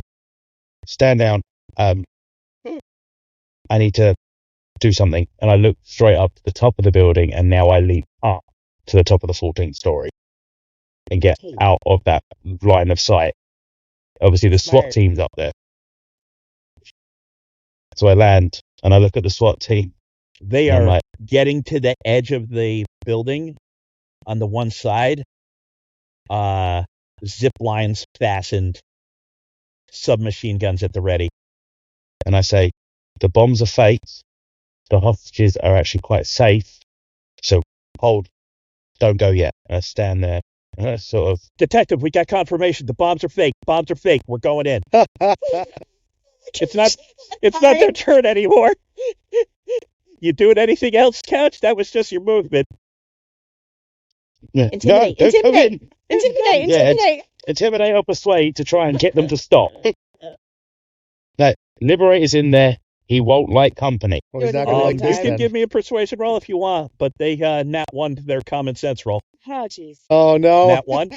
[SPEAKER 4] stand down. I need to do something. And I look straight up to the top of the building, and now I leap up to the top of the 14th story and get out of that line of sight. Obviously, the SWAT team's up there. So I land, and I look at the SWAT team.
[SPEAKER 2] They are getting to the edge of the building on the one side. Zip lines fastened, submachine guns at the ready.
[SPEAKER 4] And I say, the bombs are fake. The hostages are actually quite safe. So hold, don't go yet. And I stand there, and I sort of...
[SPEAKER 2] Detective, we got confirmation. The bombs are fake. Bombs are fake. We're going in. It's not their turn anymore. You doing anything else, Couch? That was just your movement.
[SPEAKER 5] Intimidate.
[SPEAKER 4] Intimidate or persuade to try and get them to stop. No, Liberator's in there. He won't like company.
[SPEAKER 1] Well, he's not gonna like
[SPEAKER 2] You
[SPEAKER 1] this
[SPEAKER 2] can
[SPEAKER 1] then.
[SPEAKER 2] give me a persuasion roll if you want, but they nat 1 to their common sense roll.
[SPEAKER 5] Oh, jeez.
[SPEAKER 1] Oh, no.
[SPEAKER 2] Nat 1?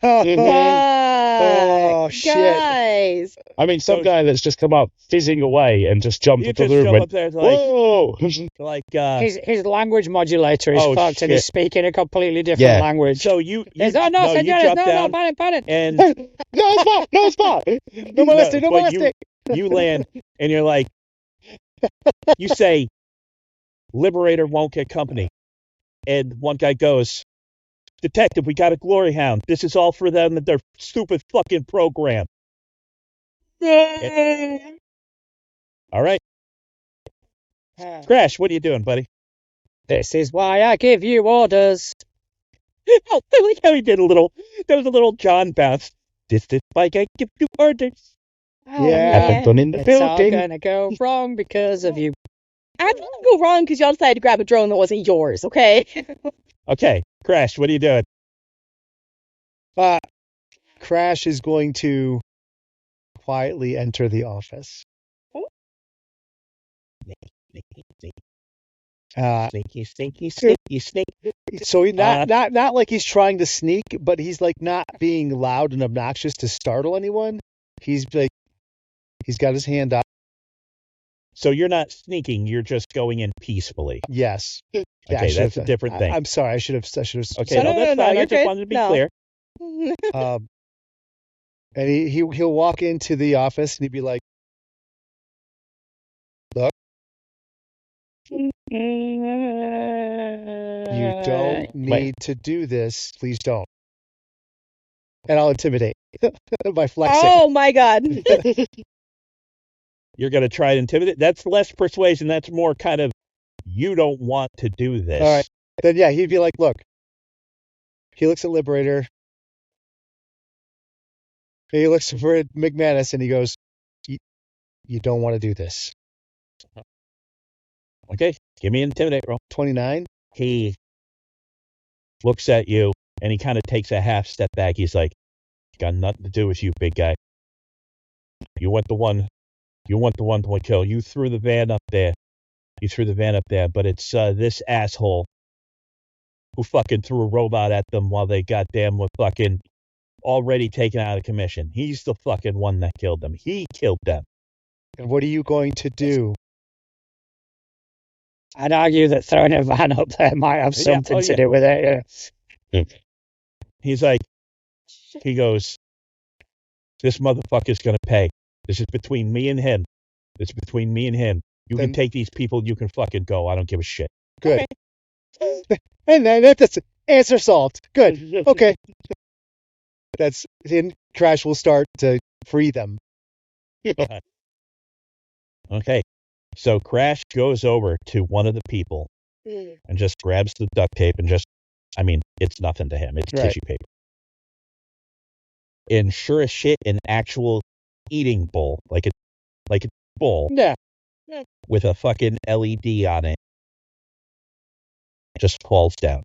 [SPEAKER 1] Oh, shit.
[SPEAKER 5] Guys.
[SPEAKER 4] I mean, some guy that's just come up fizzing away and just jumped
[SPEAKER 2] You
[SPEAKER 4] into
[SPEAKER 2] just
[SPEAKER 4] the room
[SPEAKER 2] jump
[SPEAKER 4] and
[SPEAKER 2] up there
[SPEAKER 4] whoa!
[SPEAKER 3] His language modulator is fucked, and
[SPEAKER 4] shit.
[SPEAKER 3] he's speaking a completely different language.
[SPEAKER 2] So you
[SPEAKER 3] no,
[SPEAKER 2] drop down
[SPEAKER 3] pardon.
[SPEAKER 2] and
[SPEAKER 4] No spot.
[SPEAKER 1] No molesting, no
[SPEAKER 2] but
[SPEAKER 1] molesting.
[SPEAKER 2] you land and you're like, you say, Liberator won't get company. And one guy goes, Detective, we got a glory hound. This is all for them and their stupid fucking program. All right. Crash, what are you doing, buddy?
[SPEAKER 3] This is why I give you orders.
[SPEAKER 2] Oh, I like how he did there was a little John bounce. This is why I give you orders.
[SPEAKER 5] Oh,
[SPEAKER 1] Yeah.
[SPEAKER 5] man.
[SPEAKER 4] Happened in the
[SPEAKER 3] It's all
[SPEAKER 4] building.
[SPEAKER 3] gonna go wrong because of you.
[SPEAKER 5] I didn't go wrong because y'all decided to grab a drone that wasn't yours, okay?
[SPEAKER 2] Okay, Crash, what are you doing?
[SPEAKER 1] Crash is going to quietly enter the office.
[SPEAKER 2] Sneaky.
[SPEAKER 1] So he not like he's trying to sneak, but he's like not being loud and obnoxious to startle anyone. He's like, he's got his hand out.
[SPEAKER 2] So you're not sneaking, you're just going in peacefully.
[SPEAKER 1] Yes.
[SPEAKER 2] Okay,
[SPEAKER 1] I should
[SPEAKER 2] that's
[SPEAKER 1] have-
[SPEAKER 2] a different thing.
[SPEAKER 1] I'm sorry. I should have.
[SPEAKER 2] Okay, no, that's fine. I
[SPEAKER 5] you're
[SPEAKER 2] just
[SPEAKER 5] good.
[SPEAKER 2] wanted to be
[SPEAKER 5] No.
[SPEAKER 2] clear.
[SPEAKER 1] And he'll walk into the office and he'd be like, "Look, you don't need to do this. Please don't. And I'll intimidate by flexing.
[SPEAKER 5] Oh my god.
[SPEAKER 2] You're going to try to intimidate? That's less persuasion. That's more kind of, you don't want to do this.
[SPEAKER 1] All right. Then, yeah, he'd be like, look. He looks at Liberator. He looks for McManus and he goes, you don't want to do this.
[SPEAKER 2] Okay, give me an intimidate roll.
[SPEAKER 1] 29.
[SPEAKER 2] He looks at you and he kind of takes a half step back. He's like, got nothing to do with you, big guy. You want the one to kill. You threw the van up there. But it's this asshole who fucking threw a robot at them while they goddamn were fucking already taken out of commission. He's the fucking one that killed them. He killed them.
[SPEAKER 1] And what are you going to do?
[SPEAKER 3] I'd argue that throwing a van up there might have something to do with it. Yeah.
[SPEAKER 2] He's like, he goes, this motherfucker's going to pay. This is between me and him. You can take these people. You can fucking go. I don't give a shit.
[SPEAKER 1] Good. Okay. And then that's answer solved. Good. Okay. Then Crash will start to free them.
[SPEAKER 2] Okay. So Crash goes over to one of the people and just grabs the duct tape and it's nothing to him. It's tissue paper. And sure as shit, an actual eating bowl, like a bowl.
[SPEAKER 3] Yeah.
[SPEAKER 2] With a fucking LED on it. Just falls down.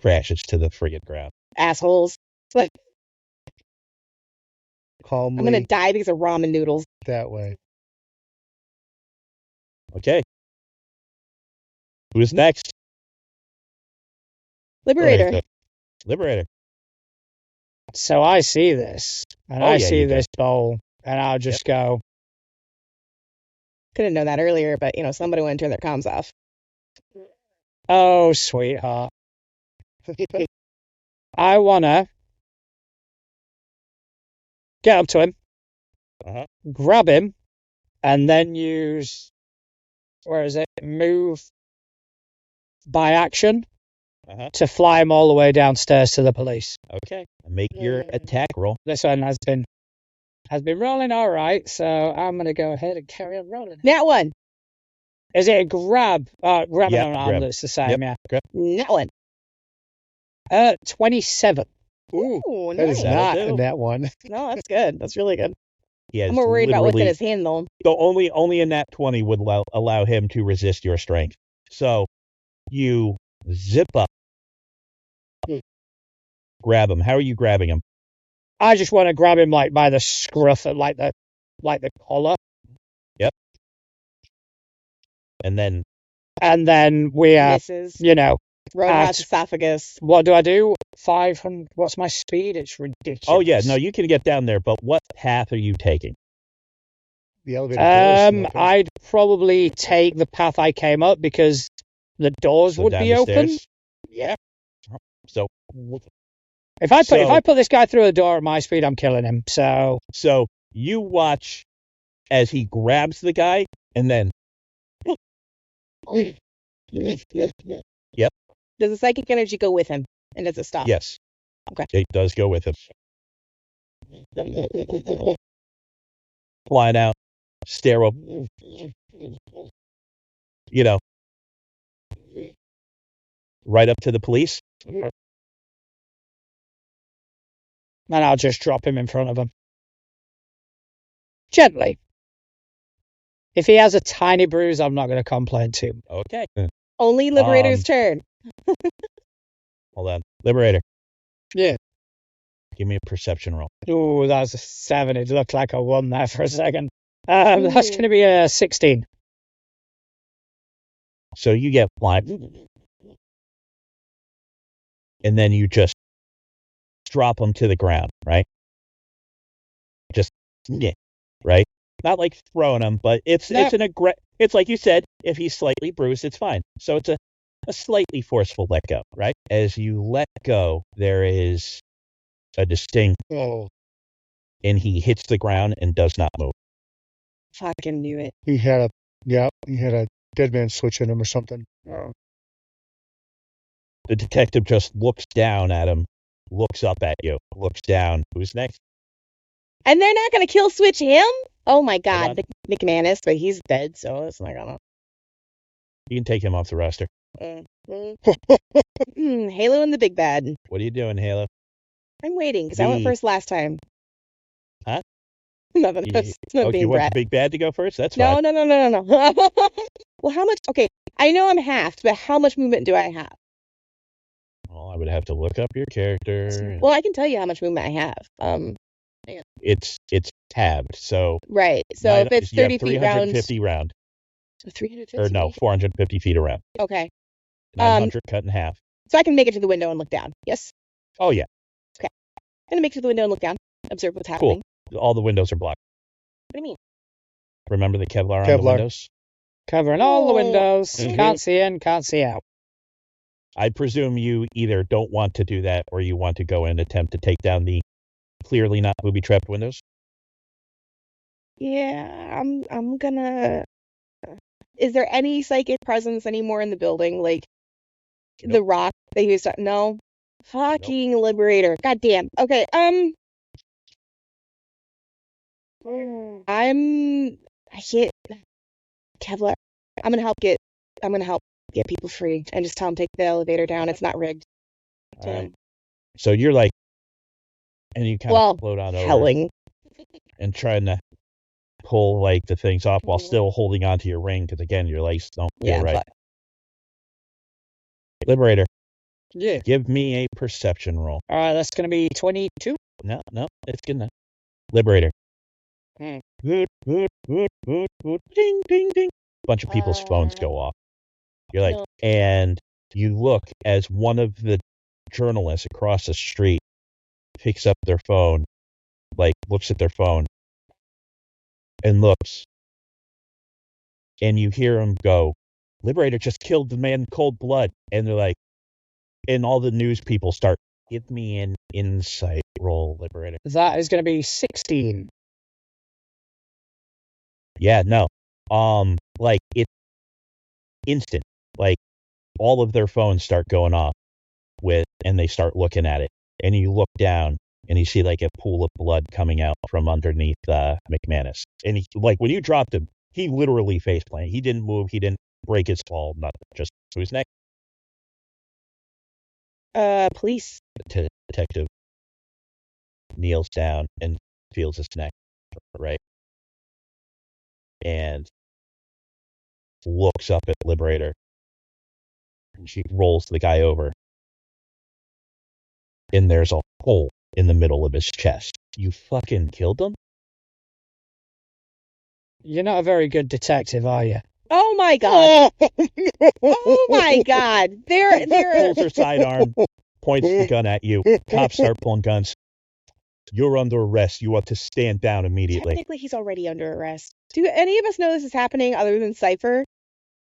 [SPEAKER 2] Crashes to the friggin' ground.
[SPEAKER 5] Assholes. Like,
[SPEAKER 1] Calmly.
[SPEAKER 5] I'm gonna die because of ramen noodles.
[SPEAKER 1] That way.
[SPEAKER 2] Okay. Who's next?
[SPEAKER 5] Liberator.
[SPEAKER 2] Liberator.
[SPEAKER 3] So I see this, and I see this bowl, and I'll just go.
[SPEAKER 5] Could have known that earlier, but somebody wouldn't turn their comms off.
[SPEAKER 3] Oh, sweetheart. I wanna get up to him, grab him, and then use, move by action to fly him all the way downstairs to the police.
[SPEAKER 2] Okay. Make your attack roll.
[SPEAKER 3] This one has been rolling all right, so I'm going to go ahead and carry on rolling.
[SPEAKER 5] Nat 1.
[SPEAKER 3] Is it a grab? Grabbing
[SPEAKER 2] Yeah,
[SPEAKER 3] an arm
[SPEAKER 2] grab.
[SPEAKER 3] that's the same,
[SPEAKER 2] Yep.
[SPEAKER 3] yeah.
[SPEAKER 5] Nat 1.
[SPEAKER 3] 27.
[SPEAKER 5] Ooh,
[SPEAKER 1] That
[SPEAKER 5] nice.
[SPEAKER 1] is not
[SPEAKER 2] That'll
[SPEAKER 1] in
[SPEAKER 2] do.
[SPEAKER 1] that one.
[SPEAKER 5] No, that's good. That's really good.
[SPEAKER 2] Yeah,
[SPEAKER 5] I'm more worried about what's in his hand, though.
[SPEAKER 2] So only a nat 20 would allow him to resist your strength. So you zip up. Grab him. How are you grabbing him?
[SPEAKER 3] I just want to grab him like by the scruff, like the collar.
[SPEAKER 2] Yep. And then
[SPEAKER 3] we are,
[SPEAKER 5] Misses. Roadhouse esophagus.
[SPEAKER 3] What do I do? 500. What's my speed? It's ridiculous.
[SPEAKER 2] Oh yeah, no, you can get down there, but what path are you taking?
[SPEAKER 1] The elevator doors open.
[SPEAKER 3] I'd probably take the path I came up because the doors would
[SPEAKER 2] down
[SPEAKER 3] be
[SPEAKER 2] the
[SPEAKER 3] open.
[SPEAKER 2] stairs?
[SPEAKER 3] Yeah.
[SPEAKER 2] So
[SPEAKER 3] If I put this guy through a door at my speed, I'm killing him. So
[SPEAKER 2] you watch as he grabs the guy and then Yep.
[SPEAKER 5] Does the psychic energy go with him? And does it stop?
[SPEAKER 2] Yes.
[SPEAKER 5] Okay.
[SPEAKER 2] It does go with him. Flying out, stare up, right up to the police.
[SPEAKER 3] And I'll just drop him in front of him. Gently. If he has a tiny bruise, I'm not going to complain too much.
[SPEAKER 2] Okay.
[SPEAKER 5] Only Liberator's turn.
[SPEAKER 2] Hold on. Liberator.
[SPEAKER 3] Yeah.
[SPEAKER 2] Give me a perception roll.
[SPEAKER 3] Ooh, that was a 7. It looked like a 1 there for a second. That's going to be a 16.
[SPEAKER 2] So you get flying. And then you just drop him to the ground, right? Right? Not like throwing him, but it's like you said, if he's slightly bruised, it's fine. So it's a slightly forceful let go, right? As you let go, there is a distinct and he hits the ground and does not move.
[SPEAKER 5] Fucking knew it.
[SPEAKER 1] He had a dead man switch in him or something.
[SPEAKER 2] The detective just looks down at him, looks up at you, looks down. Who's next?
[SPEAKER 5] And they're not going to kill switch him? Oh my
[SPEAKER 2] Hold
[SPEAKER 5] God,
[SPEAKER 2] on.
[SPEAKER 5] McManus, but he's dead, so it's not gonna.
[SPEAKER 2] You can take him off the roster.
[SPEAKER 5] Halo and the big bad.
[SPEAKER 2] What are you doing, Halo?
[SPEAKER 5] I'm waiting because I went first last time.
[SPEAKER 2] Huh?
[SPEAKER 5] Nothing. It's not being
[SPEAKER 2] you want
[SPEAKER 5] brat.
[SPEAKER 2] the big bad to go first? That's
[SPEAKER 5] No,
[SPEAKER 2] fine.
[SPEAKER 5] no. Well, how much? Okay, I know I'm halved, but how much movement do I have?
[SPEAKER 2] Well, I would have to look up your character.
[SPEAKER 5] Well, I can tell you how much movement I have.
[SPEAKER 2] It's tabbed, so
[SPEAKER 5] Right. So if it's 30 feet round.
[SPEAKER 2] 350 round.
[SPEAKER 5] 350.
[SPEAKER 2] Or no, 450 feet around.
[SPEAKER 5] Okay.
[SPEAKER 2] 900 cut in half.
[SPEAKER 5] So I can make it to the window and look down. Yes.
[SPEAKER 2] Oh yeah.
[SPEAKER 5] Okay. I'm gonna make it to the window and look down. Observe what's happening.
[SPEAKER 2] Cool. All the windows are blocked.
[SPEAKER 5] What do you mean?
[SPEAKER 2] Remember the Kevlar on the windows?
[SPEAKER 3] Covering all the
[SPEAKER 5] Oh.
[SPEAKER 3] windows.
[SPEAKER 2] Mhm.
[SPEAKER 3] Can't see in, can't see out.
[SPEAKER 2] I presume you either don't want to do that or you want to go and attempt to take down the clearly not booby-trapped windows.
[SPEAKER 5] Yeah, I'm gonna. Is there any psychic presence anymore in the building? Like the rock that he was talking? No. Fucking Liberator. God damn. Okay. I hit Kevlar. I'm gonna help get people free and just tell them take the elevator down. It's not rigged.
[SPEAKER 2] All right. So you're like, and you kind of float on over
[SPEAKER 5] helling
[SPEAKER 2] and trying to pull like the things off while still holding onto your ring because again your legs don't feel right. Liberator.
[SPEAKER 3] Yeah.
[SPEAKER 2] Give me a perception roll.
[SPEAKER 3] All right, that's going to be 22.
[SPEAKER 2] No, it's good enough. Liberator.
[SPEAKER 3] Hmm.
[SPEAKER 2] Good. Ding, ding, ding. Bunch of people's phones go off. You're like, and you look as one of the journalists across the street picks up their phone, like looks at their phone and looks, and you hear him go, Liberator just killed the man in cold blood. And they're like, and all the news people start, give me an insight roll, Liberator.
[SPEAKER 3] That is going to be 16.
[SPEAKER 2] Yeah, no. Like it's instant. Like all of their phones start going off and they start looking at it. And you look down and you see like a pool of blood coming out from underneath McManus. And he, like when you dropped him, he literally face planted. He didn't move. He didn't break his fall. Nothing. Just who's next?
[SPEAKER 5] Police.
[SPEAKER 2] The detective kneels down and feels his neck, right? And looks up at Liberator. And she rolls the guy over. And there's a hole in the middle of his chest. You fucking killed him?
[SPEAKER 3] You're not a very good detective, are you?
[SPEAKER 5] Oh my god. Oh my god. They're
[SPEAKER 2] pulls her sidearm, points the gun at you. Cops start pulling guns. You're under arrest. You are to stand down immediately.
[SPEAKER 5] Technically, he's already under arrest. Do any of us know this is happening other than Cypher?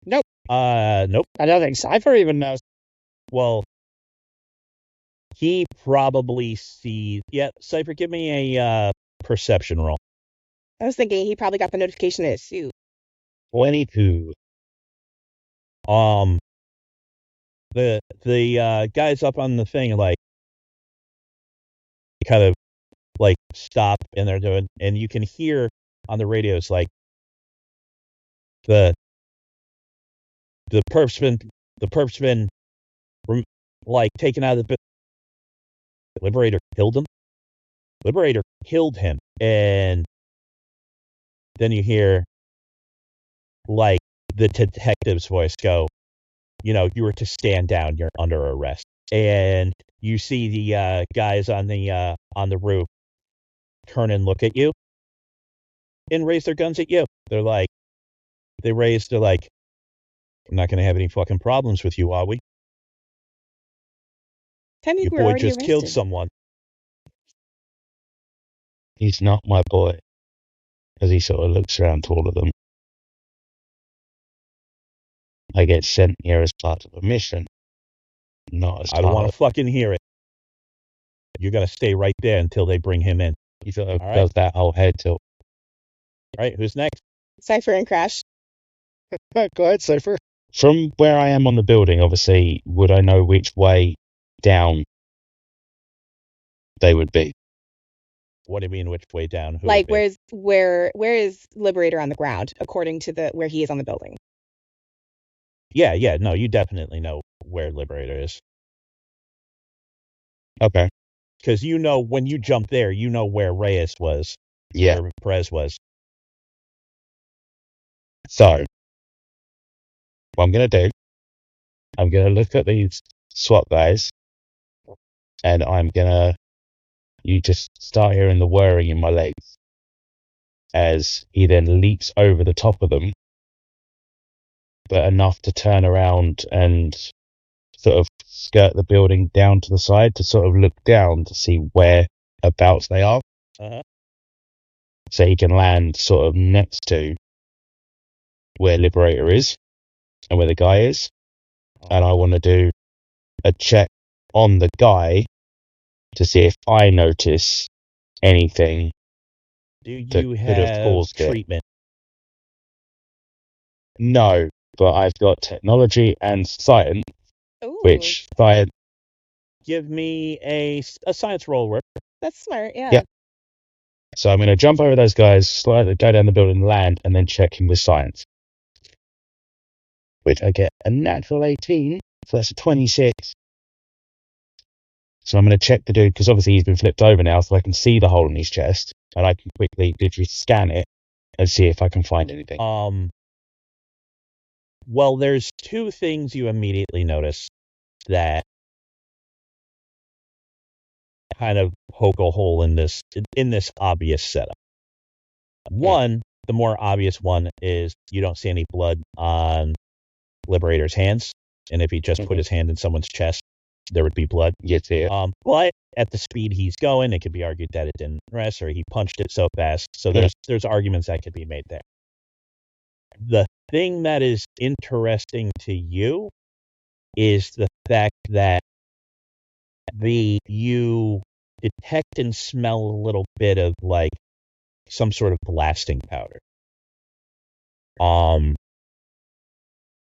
[SPEAKER 3] Nope.
[SPEAKER 2] Nope.
[SPEAKER 3] I don't think Cypher even knows.
[SPEAKER 2] Well, he probably sees. Yeah, Cypher, give me a perception roll.
[SPEAKER 5] I was thinking he probably got the notification in his suit.
[SPEAKER 4] 22.
[SPEAKER 2] The guys up on the thing like kind of like stop and they're doing, and you can hear on the radios like the perp's been like taken out of the Liberator killed him. And then you hear like the detective's voice go, you know, you were to stand down, you're under arrest. And you see the guys on the roof turn and look at you and raise their guns at you. They're like, I'm not going to have any fucking problems with you, are we? Your boy just killed someone.
[SPEAKER 4] He's not my boy. As he sort of looks around to all of them. I get sent here as part of a mission. Not as
[SPEAKER 2] I don't want to fucking hear it. You're going to stay right there until they bring him in.
[SPEAKER 4] He sort of does that whole head tilt.
[SPEAKER 2] All right, who's next?
[SPEAKER 5] Cypher and Crash.
[SPEAKER 1] Go ahead, Cypher.
[SPEAKER 4] From where I am on the building, obviously, would I know which way down they would be?
[SPEAKER 2] What do you mean, which way down? Who
[SPEAKER 5] Like,
[SPEAKER 2] would be?
[SPEAKER 5] where is Liberator on the ground according to where he is on the building?
[SPEAKER 2] Yeah, no, you definitely know where Liberator is.
[SPEAKER 4] Okay.
[SPEAKER 2] Because you know when you jump there, you know where Reyes was,
[SPEAKER 4] Yeah.
[SPEAKER 2] where Perez was.
[SPEAKER 4] So, what I'm going to do, I'm going to look at these SWAT guys, and you just start hearing the whirring in my legs as he then leaps over the top of them, but enough to turn around and sort of skirt the building down to the side to sort of look down to see whereabouts they are.
[SPEAKER 2] Uh-huh.
[SPEAKER 4] So he can land sort of next to where Liberator is and where the guy is. And I want to do a check on the guy to see if I notice anything
[SPEAKER 2] Do
[SPEAKER 4] that
[SPEAKER 2] you
[SPEAKER 4] could have
[SPEAKER 2] have
[SPEAKER 4] caused it.
[SPEAKER 2] treatment?
[SPEAKER 4] No, but I've got technology and science,
[SPEAKER 5] Ooh,
[SPEAKER 4] which science.
[SPEAKER 2] Give me a science roll, work.
[SPEAKER 5] that's smart. Yeah.
[SPEAKER 4] Yeah. So I'm going to jump over those guys, slightly go down the building, land, and then check him with science. Which I get a natural 18, so that's a 26. So I'm going to check the dude, because obviously he's been flipped over now, so I can see the hole in his chest, and I can quickly literally scan it and see if I can find anything.
[SPEAKER 2] Well, there's two things you immediately notice that kind of poke a hole in this obvious setup. One, the more obvious one is you don't see any blood on Liberator's hands, and if he just put his hand in someone's chest, there would be blood.
[SPEAKER 4] Yes, yeah.
[SPEAKER 2] But at the speed he's going, it could be argued that it didn't rest or he punched it so fast. So there's arguments that could be made there. The thing that is interesting to you is the fact that you detect and smell a little bit of like some sort of blasting powder.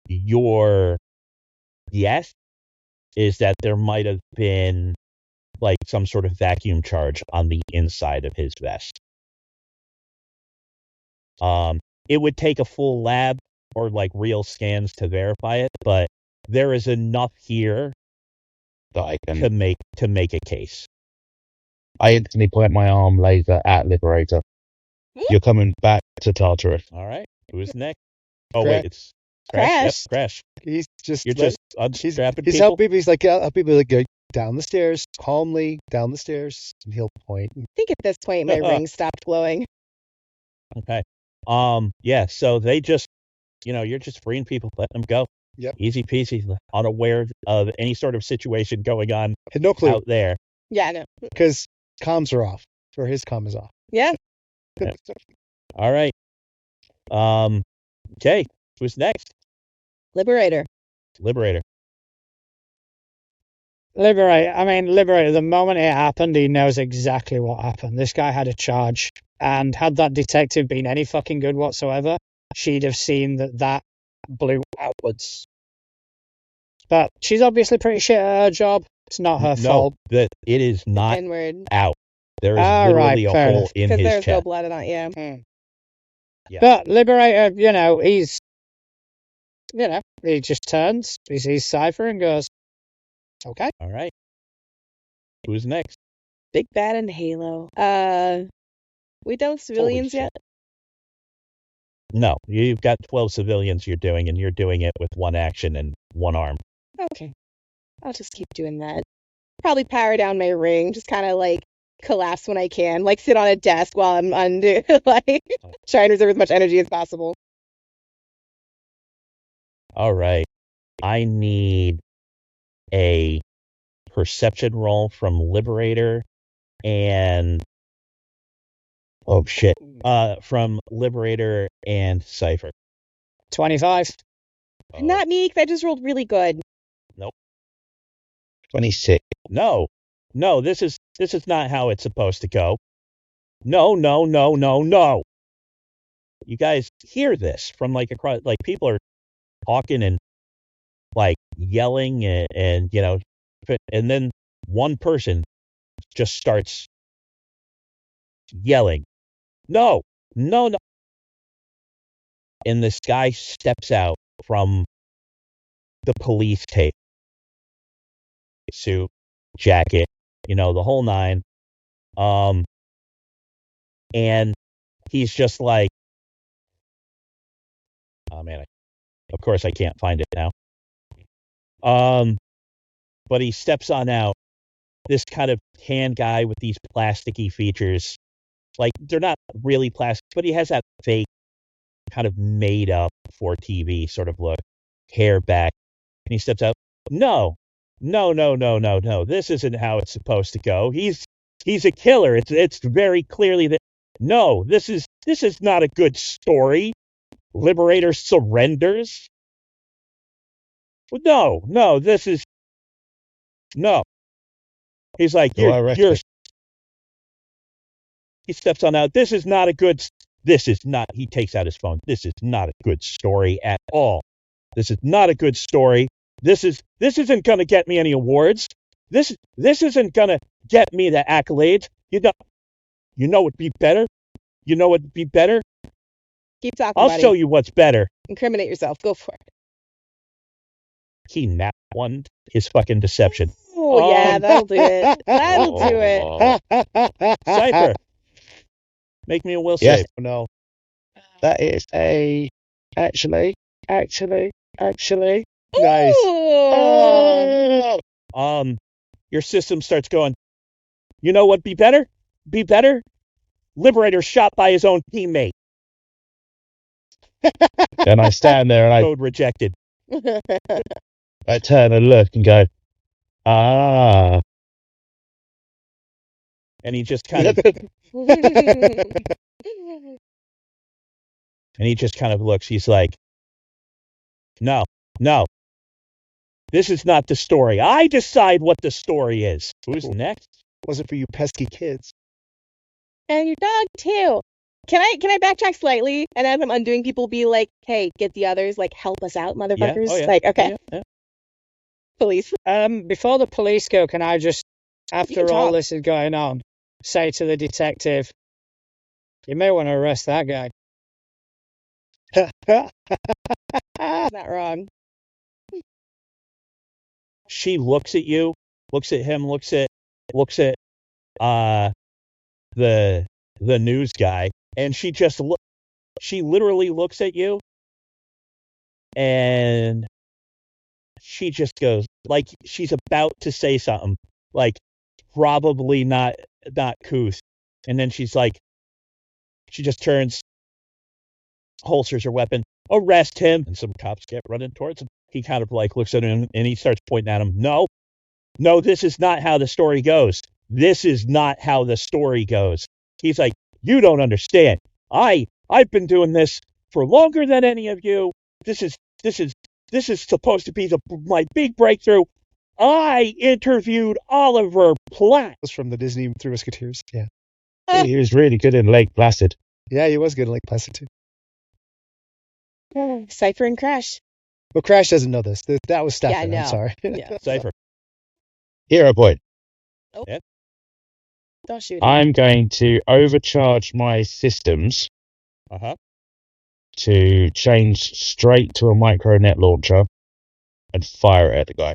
[SPEAKER 2] Your guess is that there might have been like some sort of vacuum charge on the inside of his vest. It would take a full lab or like real scans to verify it, but there is enough here
[SPEAKER 4] that I can
[SPEAKER 2] to make a case.
[SPEAKER 4] I instantly point my arm laser at Liberator. You're coming back to Tartarus.
[SPEAKER 2] All right. Who's next? Oh, wait, it's
[SPEAKER 5] Crash.
[SPEAKER 2] Yep, Crash.
[SPEAKER 1] He's just
[SPEAKER 2] You're just unstrapping
[SPEAKER 1] he's
[SPEAKER 2] people?
[SPEAKER 1] helping people. He's like, help people like go down the stairs, calmly down the stairs, and he'll point.
[SPEAKER 5] I think at this point my ring stopped glowing.
[SPEAKER 2] Okay. Yeah, so they just, you're just freeing people, letting them go.
[SPEAKER 1] Yep.
[SPEAKER 2] Easy peasy, unaware of any sort of situation going on
[SPEAKER 1] Had no clue
[SPEAKER 2] out there.
[SPEAKER 5] Yeah, no.
[SPEAKER 1] because comms are off, or his comm is off.
[SPEAKER 5] Yeah.
[SPEAKER 2] Yeah. All right. Okay. Who's next?
[SPEAKER 5] Liberator.
[SPEAKER 2] Liberator.
[SPEAKER 3] Liberator, the moment it happened, he knows exactly what happened. This guy had a charge, and had that detective been any fucking good whatsoever, she'd have seen that blew outwards. But she's obviously pretty shit at her job. It's not her fault.
[SPEAKER 2] No, it is not
[SPEAKER 5] Inward.
[SPEAKER 2] out. There is literally a hole
[SPEAKER 5] enough.
[SPEAKER 2] in
[SPEAKER 5] Because
[SPEAKER 2] his
[SPEAKER 5] there's no
[SPEAKER 2] chest.
[SPEAKER 5] blood on it, yeah.
[SPEAKER 2] Yeah.
[SPEAKER 3] But Liberator, he just turns, he sees Cypher and goes, okay.
[SPEAKER 2] All right. Who's next?
[SPEAKER 5] Big Bad and Halo. We done with civilians yet?
[SPEAKER 2] No, you've got 12 civilians you're doing, and you're doing it with one action and one arm.
[SPEAKER 5] Okay. I'll just keep doing that. Probably power down my ring, just kind of like collapse when I can, like sit on a desk while I'm undo, like try and reserve as much energy as possible.
[SPEAKER 2] All right. I need a perception roll from Liberator and from Liberator and Cypher.
[SPEAKER 3] 25.
[SPEAKER 5] Not me, because I just rolled really good.
[SPEAKER 2] Nope.
[SPEAKER 4] 26.
[SPEAKER 2] No, this is not how it's supposed to go. No. You guys hear this from like across, like people are talking and like yelling and and then one person just starts yelling, no, no, no. And this guy steps out from the police tape, suit, jacket, the whole nine. And he's just like, oh man, of course I can't find it now. But he steps on out, this kind of tan guy with these plasticky features. Like, they're not really plastic, but he has that fake, kind of made up for TV sort of look, hair back. And he steps out. No, no, no, no, no, no. This isn't how it's supposed to go. He's a killer. It's very clearly that. No, this is not a good story. Liberator surrenders. No, this is no. He's like, you're. He steps on out. This is not. He takes out his phone. This is not a good story at all. This is not a good story. This isn't going to get me any awards. This isn't going to get me the accolades. You know what'd be better? You know what'd be better?
[SPEAKER 5] Keep talking,
[SPEAKER 2] I'll
[SPEAKER 5] buddy.
[SPEAKER 2] show you what's better.
[SPEAKER 5] Incriminate yourself. Go for it.
[SPEAKER 2] He nat won his fucking deception.
[SPEAKER 5] Oh, yeah, that'll do it. That'll do it.
[SPEAKER 2] Cypher. Make me a will
[SPEAKER 4] Yes.
[SPEAKER 2] save. Oh, no.
[SPEAKER 4] That is actually.
[SPEAKER 1] Nice.
[SPEAKER 5] Ooh.
[SPEAKER 2] Your system starts going, you know what'd be better? Be better? Liberator shot by his own teammate.
[SPEAKER 4] And I stand there and
[SPEAKER 2] Code rejected.
[SPEAKER 4] I turn and look and go, ah.
[SPEAKER 2] And he just kind of looks. He's like, no. This is not the story. I decide what the story is. Who's next?
[SPEAKER 1] Wasn't for you pesky kids.
[SPEAKER 5] And your dog too. Can I backtrack slightly? And as I'm undoing, people be like, "Hey, get the others. Like, help us out, motherfuckers."
[SPEAKER 2] Yeah. Oh, yeah.
[SPEAKER 5] Like, okay,
[SPEAKER 2] Yeah.
[SPEAKER 5] police.
[SPEAKER 3] Before the police go, can I just,
[SPEAKER 5] You
[SPEAKER 3] after
[SPEAKER 5] can
[SPEAKER 3] all
[SPEAKER 5] talk.
[SPEAKER 3] this is going on, say to the detective, you may want to arrest that guy.
[SPEAKER 5] Not wrong.
[SPEAKER 2] She looks at you, looks at him, looks at the news guy, and she literally looks at you, and she just goes, like, she's about to say something, like, probably not couth, and then she's like, she just turns, holsters her weapon, arrest him, and some cops get running towards him. He kind of like looks at him and he starts pointing at him. No, this is not how the story goes. This is not how the story goes. He's like, you don't understand. I've been doing this for longer than any of you. This is supposed to be my big breakthrough. I interviewed Oliver Platt.
[SPEAKER 1] Was from the Disney Three Musketeers. Yeah.
[SPEAKER 4] He was really good in Lake Placid.
[SPEAKER 1] Yeah, he was good in Lake Placid too.
[SPEAKER 5] Cypher and Crash.
[SPEAKER 1] Well, Crash doesn't know this. That was Stefan.
[SPEAKER 5] Yeah, I know.
[SPEAKER 1] I'm sorry.
[SPEAKER 5] Yeah.
[SPEAKER 2] Cypher.
[SPEAKER 4] Hero point.
[SPEAKER 5] Don't shoot him.
[SPEAKER 4] I'm going to overcharge my systems to change straight to a micronet launcher and fire it at the guy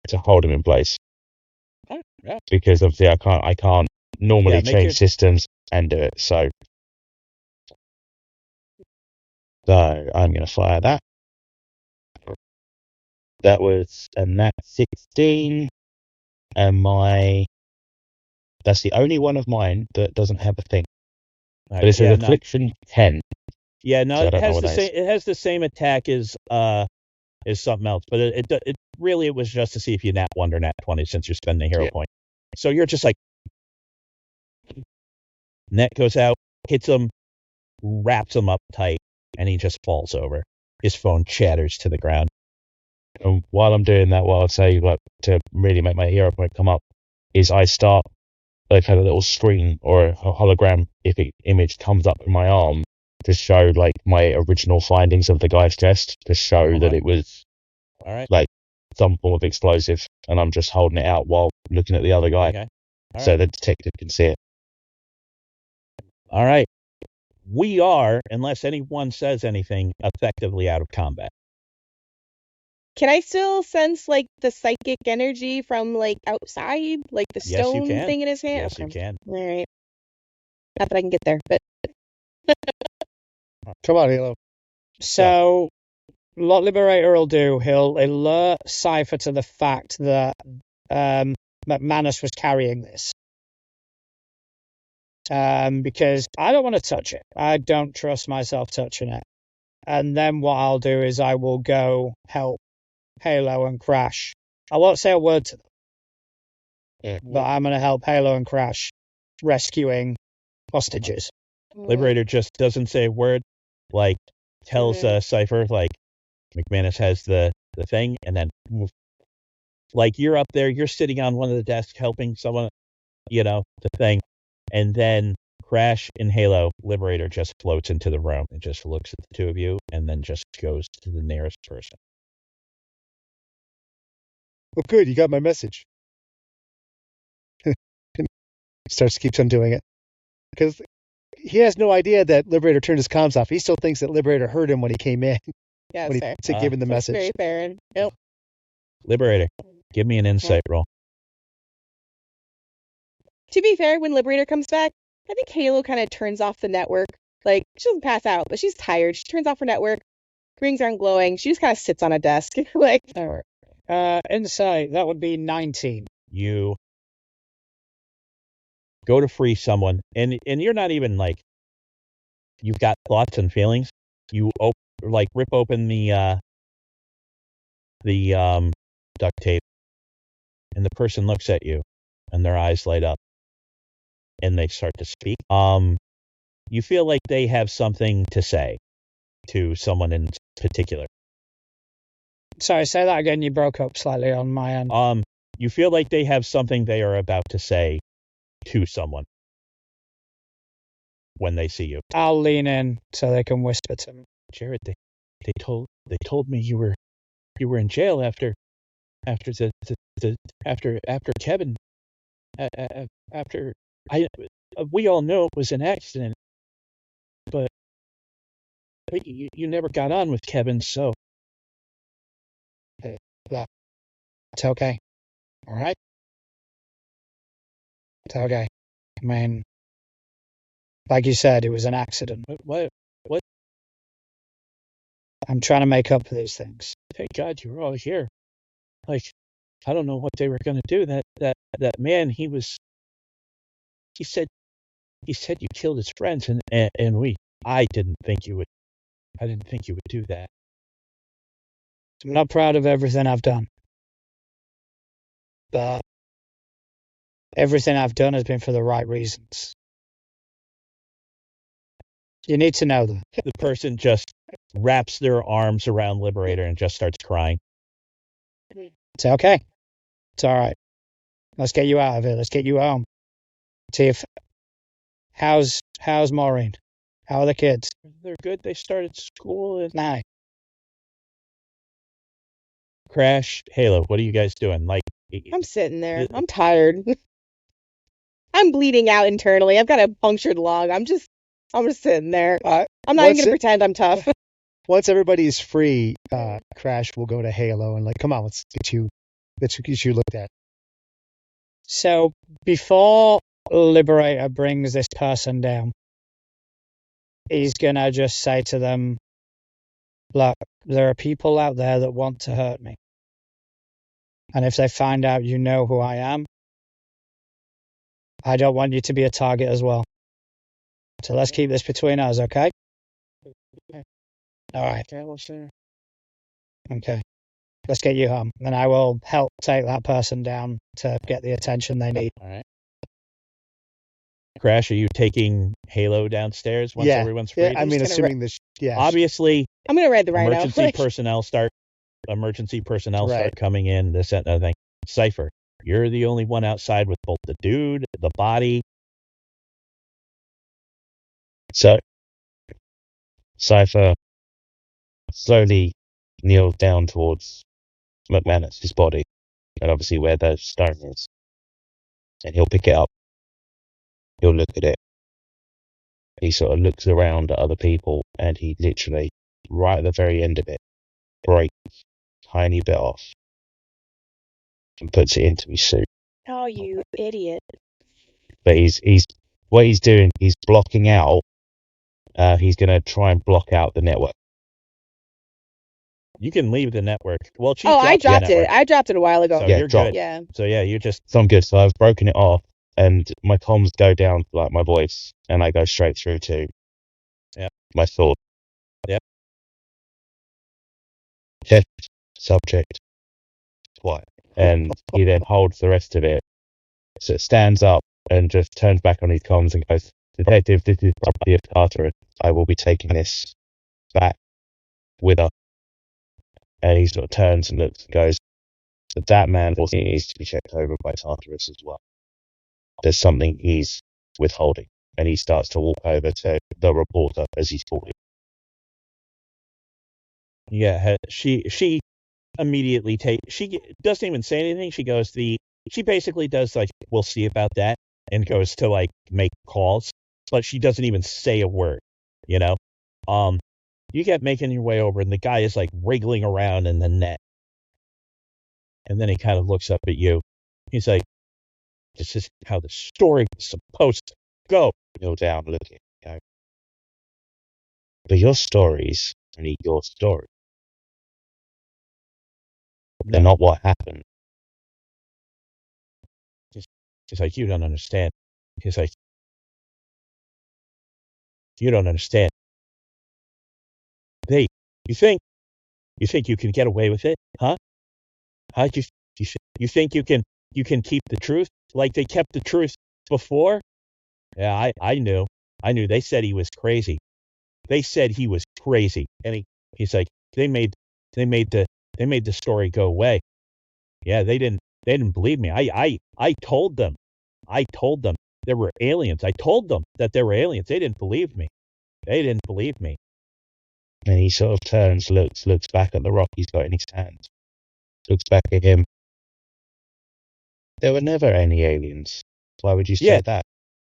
[SPEAKER 4] to hold him in place.
[SPEAKER 2] Oh, yeah.
[SPEAKER 4] Because obviously I can't normally change systems and do it. So I'm going to fire that. That was a nat 16, and that's the only one of mine that doesn't have a thing.
[SPEAKER 2] Right,
[SPEAKER 4] But it's an affliction 10.
[SPEAKER 2] Yeah, no,
[SPEAKER 4] So
[SPEAKER 2] it has the same attack as something else, but it really it was just to see if you nat 1 or nat 20 since you're spending a hero point. So you're just like, net goes out, hits him, wraps him up tight, and he just falls over. His phone shatters to the ground.
[SPEAKER 4] And while I'm doing that, what I'd say, like, to really make my hero point come up, is I start like a little screen or a hologram image comes up in my arm, to show like my original findings of the guy's chest to show that it was
[SPEAKER 2] All right.
[SPEAKER 4] like some form of explosive, and I'm just holding it out while looking at the other guy,
[SPEAKER 2] Okay. All
[SPEAKER 4] so
[SPEAKER 2] right.
[SPEAKER 4] the detective can see it.
[SPEAKER 2] All right. We are, unless anyone says anything, effectively out of combat.
[SPEAKER 5] Can I still sense like the psychic energy from like outside, like the
[SPEAKER 2] Yes, you
[SPEAKER 5] stone
[SPEAKER 2] can.
[SPEAKER 5] thing in his hand?
[SPEAKER 2] Yes, you can.
[SPEAKER 5] All right. Not that I can get there, but
[SPEAKER 1] Come on, Halo.
[SPEAKER 3] So, what Liberator will do, he'll alert Cypher to the fact that McManus was carrying this. Because I don't want to touch it. I don't trust myself touching it. And then what I'll do is I will go help Halo and Crash. I won't say a word to them, but I'm going to help Halo and Crash rescuing hostages.
[SPEAKER 2] Liberator just doesn't say a word, like tells Cypher like McManus has the thing, and then like you're up there, you're sitting on one of the desks helping someone, the thing, and then Crash and Halo, Liberator just floats into the room and just looks at the two of you, and then just goes to the nearest person.
[SPEAKER 1] Well, good. You got my message. Keeps on doing it because he has no idea that Liberator turned his comms off. He still thinks that Liberator heard him when he came in.
[SPEAKER 5] yeah,
[SPEAKER 1] when
[SPEAKER 5] that's
[SPEAKER 1] he
[SPEAKER 5] fair.
[SPEAKER 1] gave him the
[SPEAKER 5] That's
[SPEAKER 1] message.
[SPEAKER 5] very fair. And, yep.
[SPEAKER 2] Liberator, give me an insight roll.
[SPEAKER 5] To be fair, when Liberator comes back, I think Halo kind of turns off the network. Like, she doesn't pass out, but she's tired. She turns off her network. Rings aren't glowing. She just kind of sits on a desk. like,
[SPEAKER 3] All right. Insight, that would be 19.
[SPEAKER 2] You go to free someone, and you're not even like you've got thoughts and feelings. You rip open the duct tape, and the person looks at you, and their eyes light up, and they start to speak. You feel like they have something to say to someone in particular.
[SPEAKER 3] Sorry, say that again. You broke up slightly on my end.
[SPEAKER 2] You feel like they have something they are about to say to someone when they see you.
[SPEAKER 3] I'll lean in so they can whisper to me.
[SPEAKER 2] Jared, they told me you were in jail after Kevin after we all know it was an accident, but you never got on with Kevin, so
[SPEAKER 3] It's okay. All right? It's okay. I mean, like you said, it was an accident.
[SPEAKER 2] what?
[SPEAKER 3] I'm trying to make up for these things.
[SPEAKER 2] Thank God you were all here. Like, I don't know what they were gonna do. That man, he said you killed his friends, and I didn't think you would do that.
[SPEAKER 3] I'm not proud of everything I've done. But everything I've done has been for the right reasons. You need to know that.
[SPEAKER 2] The person just wraps their arms around Liberator and just starts crying.
[SPEAKER 3] It's okay. It's all right. Let's get you out of here. Let's get you home. See if how's Maureen? How are the kids?
[SPEAKER 2] They're good. They started school. And
[SPEAKER 3] Nice.
[SPEAKER 2] Crash, Halo, what are you guys doing? Like,
[SPEAKER 5] I'm sitting there. I'm tired. I'm bleeding out internally. I've got a punctured lung. I'm just sitting there. I'm not even going to pretend I'm tough.
[SPEAKER 1] Once everybody's free, Crash will go to Halo and like, come on, let's get you looked at.
[SPEAKER 3] So before Liberator brings this person down, he's gonna just say to them, look, there are people out there that want to hurt me. And if they find out you know who I am, I don't want you to be a target as well. So let's keep this between us, okay? All right. Okay. Let's get you home. And I will help take that person down to get the attention they need.
[SPEAKER 2] All right. Crash, are you taking Halo downstairs once everyone's free?
[SPEAKER 1] Yeah, I mean, assuming this. Yeah.
[SPEAKER 2] Obviously,
[SPEAKER 5] I'm going to ride the rhino.
[SPEAKER 2] emergency personnel start coming in, this and other thing. Cypher, you're the only one outside with both the dude, the body.
[SPEAKER 4] So Cypher slowly kneels down towards McManus's body, and obviously where the stone is. And he'll pick it up. He'll look at it. He sort of looks around at other people, and he literally, right at the very end of it, breaks a tiny bit off and puts it into his suit.
[SPEAKER 5] Oh, you idiot.
[SPEAKER 4] But what he's doing, he's blocking out. He's going to try and block out the network.
[SPEAKER 2] You can leave the network. Well, she
[SPEAKER 5] I dropped
[SPEAKER 2] the
[SPEAKER 5] it.
[SPEAKER 2] network.
[SPEAKER 5] I dropped it a while ago.
[SPEAKER 2] So
[SPEAKER 4] Yeah,
[SPEAKER 2] you're
[SPEAKER 4] drop.
[SPEAKER 2] good.
[SPEAKER 5] Yeah.
[SPEAKER 2] So yeah, you're just
[SPEAKER 4] So I'm good. So I've broken it off, and my comms go down to like my voice, and I go straight through to my thought.
[SPEAKER 2] Yep.
[SPEAKER 4] Test subject. Quiet. And he then holds the rest of it. So it stands up and just turns back on his comms and goes, "Detective, this is property of Tartarus. I will be taking this back with us." And he sort of turns and looks and goes, "But that man also needs to be checked over by Tartarus as well. There's something he's withholding." And he starts to walk over to the reporter as he's talking.
[SPEAKER 2] yeah. She immediately she doesn't even say anything. She basically does like, we'll see about that, and goes to like make calls, but she doesn't even say a word. You know, you get making your way over, and the guy is like wriggling around in the net, and then he kind of looks up at you. He's like, "This is how the story is supposed to go."
[SPEAKER 4] Kneel down, looking, go. But your stories only your story. They're not what happened.
[SPEAKER 2] He's like, "You don't understand." He's like, "You don't understand. You think you can get away with it, huh? Huh? You think you can keep the truth like they kept the truth before?" Yeah, I knew. They said he was crazy. They said he was crazy, and he's like, they made the story go away. Yeah, they didn't believe me. I told them. There were aliens. I told them that there were aliens. They didn't believe me.
[SPEAKER 4] And he sort of turns, looks back at the rock he's got in his hand. Looks back at him. There were never any aliens. Why would you say that?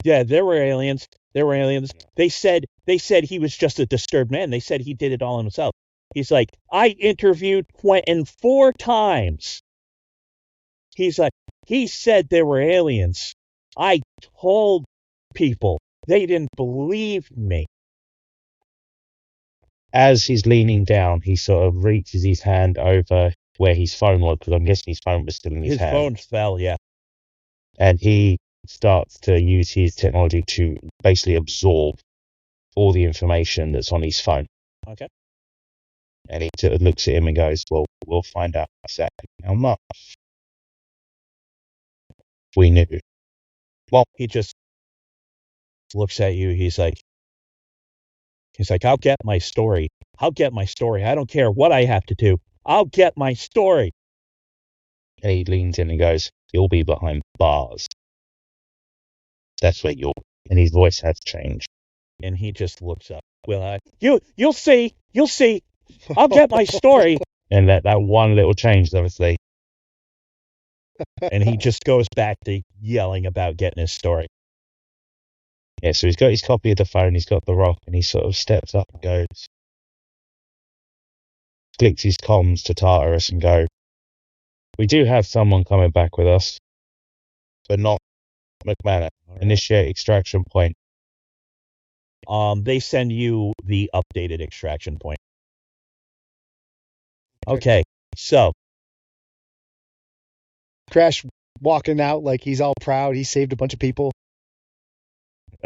[SPEAKER 2] Yeah, there were aliens. They said he was just a disturbed man. They said he did it all himself. He's like, I interviewed Quentin 4 times. He's like, he said there were aliens. I told people. They didn't believe me.
[SPEAKER 4] As he's leaning down, he sort of reaches his hand over where his phone was, because I'm guessing his phone was still in his hand.
[SPEAKER 2] His phone fell, yeah.
[SPEAKER 4] And he starts to use his technology to basically absorb all the information that's on his phone.
[SPEAKER 2] Okay.
[SPEAKER 4] And he sort of looks at him and goes, "Well, we'll find out exactly how much we knew." Well,
[SPEAKER 2] he just looks at you. He's like, I'll get my story. I don't care what I have to do. I'll get my story.
[SPEAKER 4] And he leans in and goes, "You'll be behind bars. That's where you'll." And his voice has changed.
[SPEAKER 2] And he just looks up. Well, you'll see. I'll get my story.
[SPEAKER 4] And that one little change, obviously.
[SPEAKER 2] And he just goes back to yelling about getting his story.
[SPEAKER 4] Yeah, so he's got his copy of the phone, he's got the rock, and he sort of steps up and goes, clicks his comms to Tartarus and go, "We do have someone coming back with us, but not McManus. Right. Initiate extraction point."
[SPEAKER 2] They send you the updated extraction point. Okay, so
[SPEAKER 1] Crash walking out like he's all proud. He saved a bunch of people.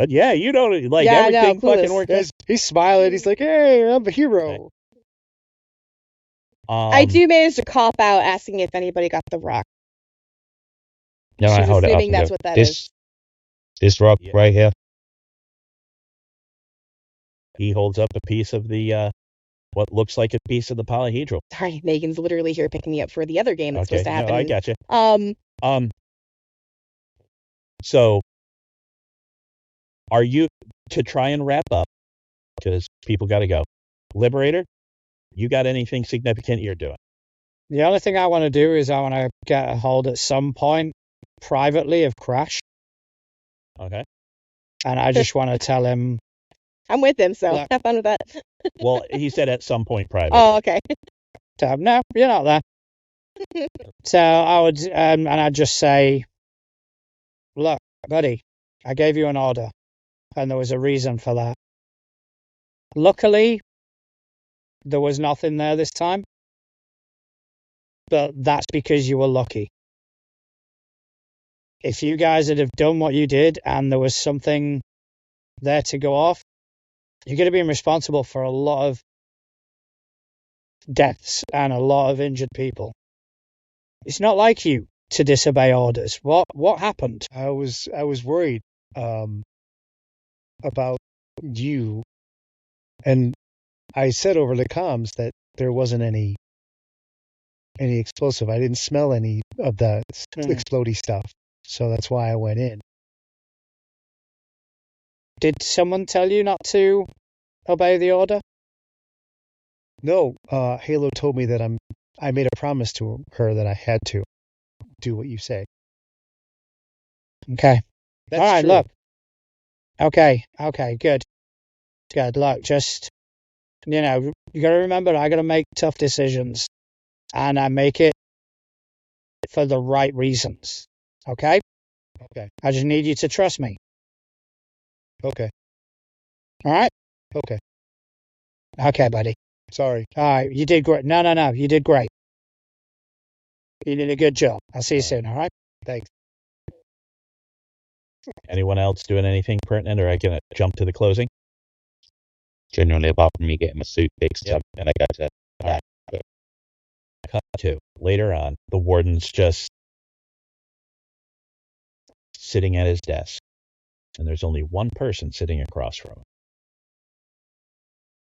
[SPEAKER 2] Yeah, you know, like everything fucking worked.
[SPEAKER 1] He's smiling. He's like, "Hey, I'm a hero."
[SPEAKER 5] I do manage to cop out asking if anybody got the rock.
[SPEAKER 4] No,
[SPEAKER 5] She's
[SPEAKER 4] I hold
[SPEAKER 5] assuming
[SPEAKER 4] it up.
[SPEAKER 5] that's what that is.
[SPEAKER 4] This rock right here.
[SPEAKER 2] He holds up a piece of the what looks like a piece of the polyhedral.
[SPEAKER 5] Sorry, Megan's literally here picking me up for the other game that's supposed to happen.
[SPEAKER 2] No, I gotcha. So, are you, to try and wrap up, because people got to go. Liberator, you got anything significant you're doing?
[SPEAKER 3] The only thing I want to do is I want to get a hold at some point privately of Crash.
[SPEAKER 2] Okay.
[SPEAKER 3] And I just want to tell him.
[SPEAKER 5] I'm with him, so
[SPEAKER 3] Look.
[SPEAKER 5] have fun with that.
[SPEAKER 2] Well, he said at some point privately.
[SPEAKER 5] Oh, okay.
[SPEAKER 3] No, you're not there. So I would, and I'd just say, look, buddy, I gave you an order, and there was a reason for that. Luckily, there was nothing there this time, but that's because you were lucky. If you guys had have done what you did and there was something there to go off, you're going to be responsible for a lot of deaths and a lot of injured people. It's not like you to disobey orders. What happened?
[SPEAKER 1] I was worried about you, and I said over the comms that there wasn't any explosive. I didn't smell any of the explodey stuff, so that's why I went in.
[SPEAKER 3] Did someone tell you not to obey the order?
[SPEAKER 1] No, Halo told me that I made a promise to her that I had to do what you say.
[SPEAKER 3] Okay.
[SPEAKER 1] That's
[SPEAKER 3] all right,
[SPEAKER 1] true.
[SPEAKER 3] look. Okay, good. Look, just, you got to remember, I got to make tough decisions. And I make it for the right reasons. Okay?
[SPEAKER 1] Okay.
[SPEAKER 3] I just need you to trust me.
[SPEAKER 1] Okay.
[SPEAKER 3] All right?
[SPEAKER 1] Okay.
[SPEAKER 3] Okay, buddy.
[SPEAKER 1] Sorry.
[SPEAKER 3] All right, you did great. No, you did great. You did a good job. I'll see you soon, all right?
[SPEAKER 1] Thanks.
[SPEAKER 2] Anyone else doing anything pertinent, or I can jump to the closing?
[SPEAKER 4] Generally, apart from me getting my suit fixed
[SPEAKER 2] Yep.
[SPEAKER 4] up, and I go to that.
[SPEAKER 2] Cut to later on. The warden's just sitting at his desk, and there's only one person sitting across from him.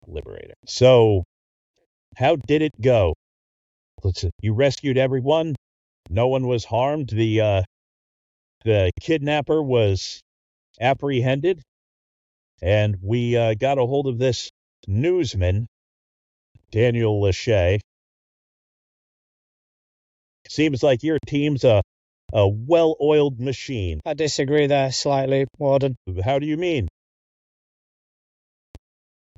[SPEAKER 2] Liberator. So, how did it go? You rescued everyone. No one was harmed. The kidnapper was apprehended, and we got a hold of this newsman, Daniel Lachey. Seems like your team's a well-oiled machine.
[SPEAKER 3] I disagree there slightly, Warden.
[SPEAKER 2] How do you mean?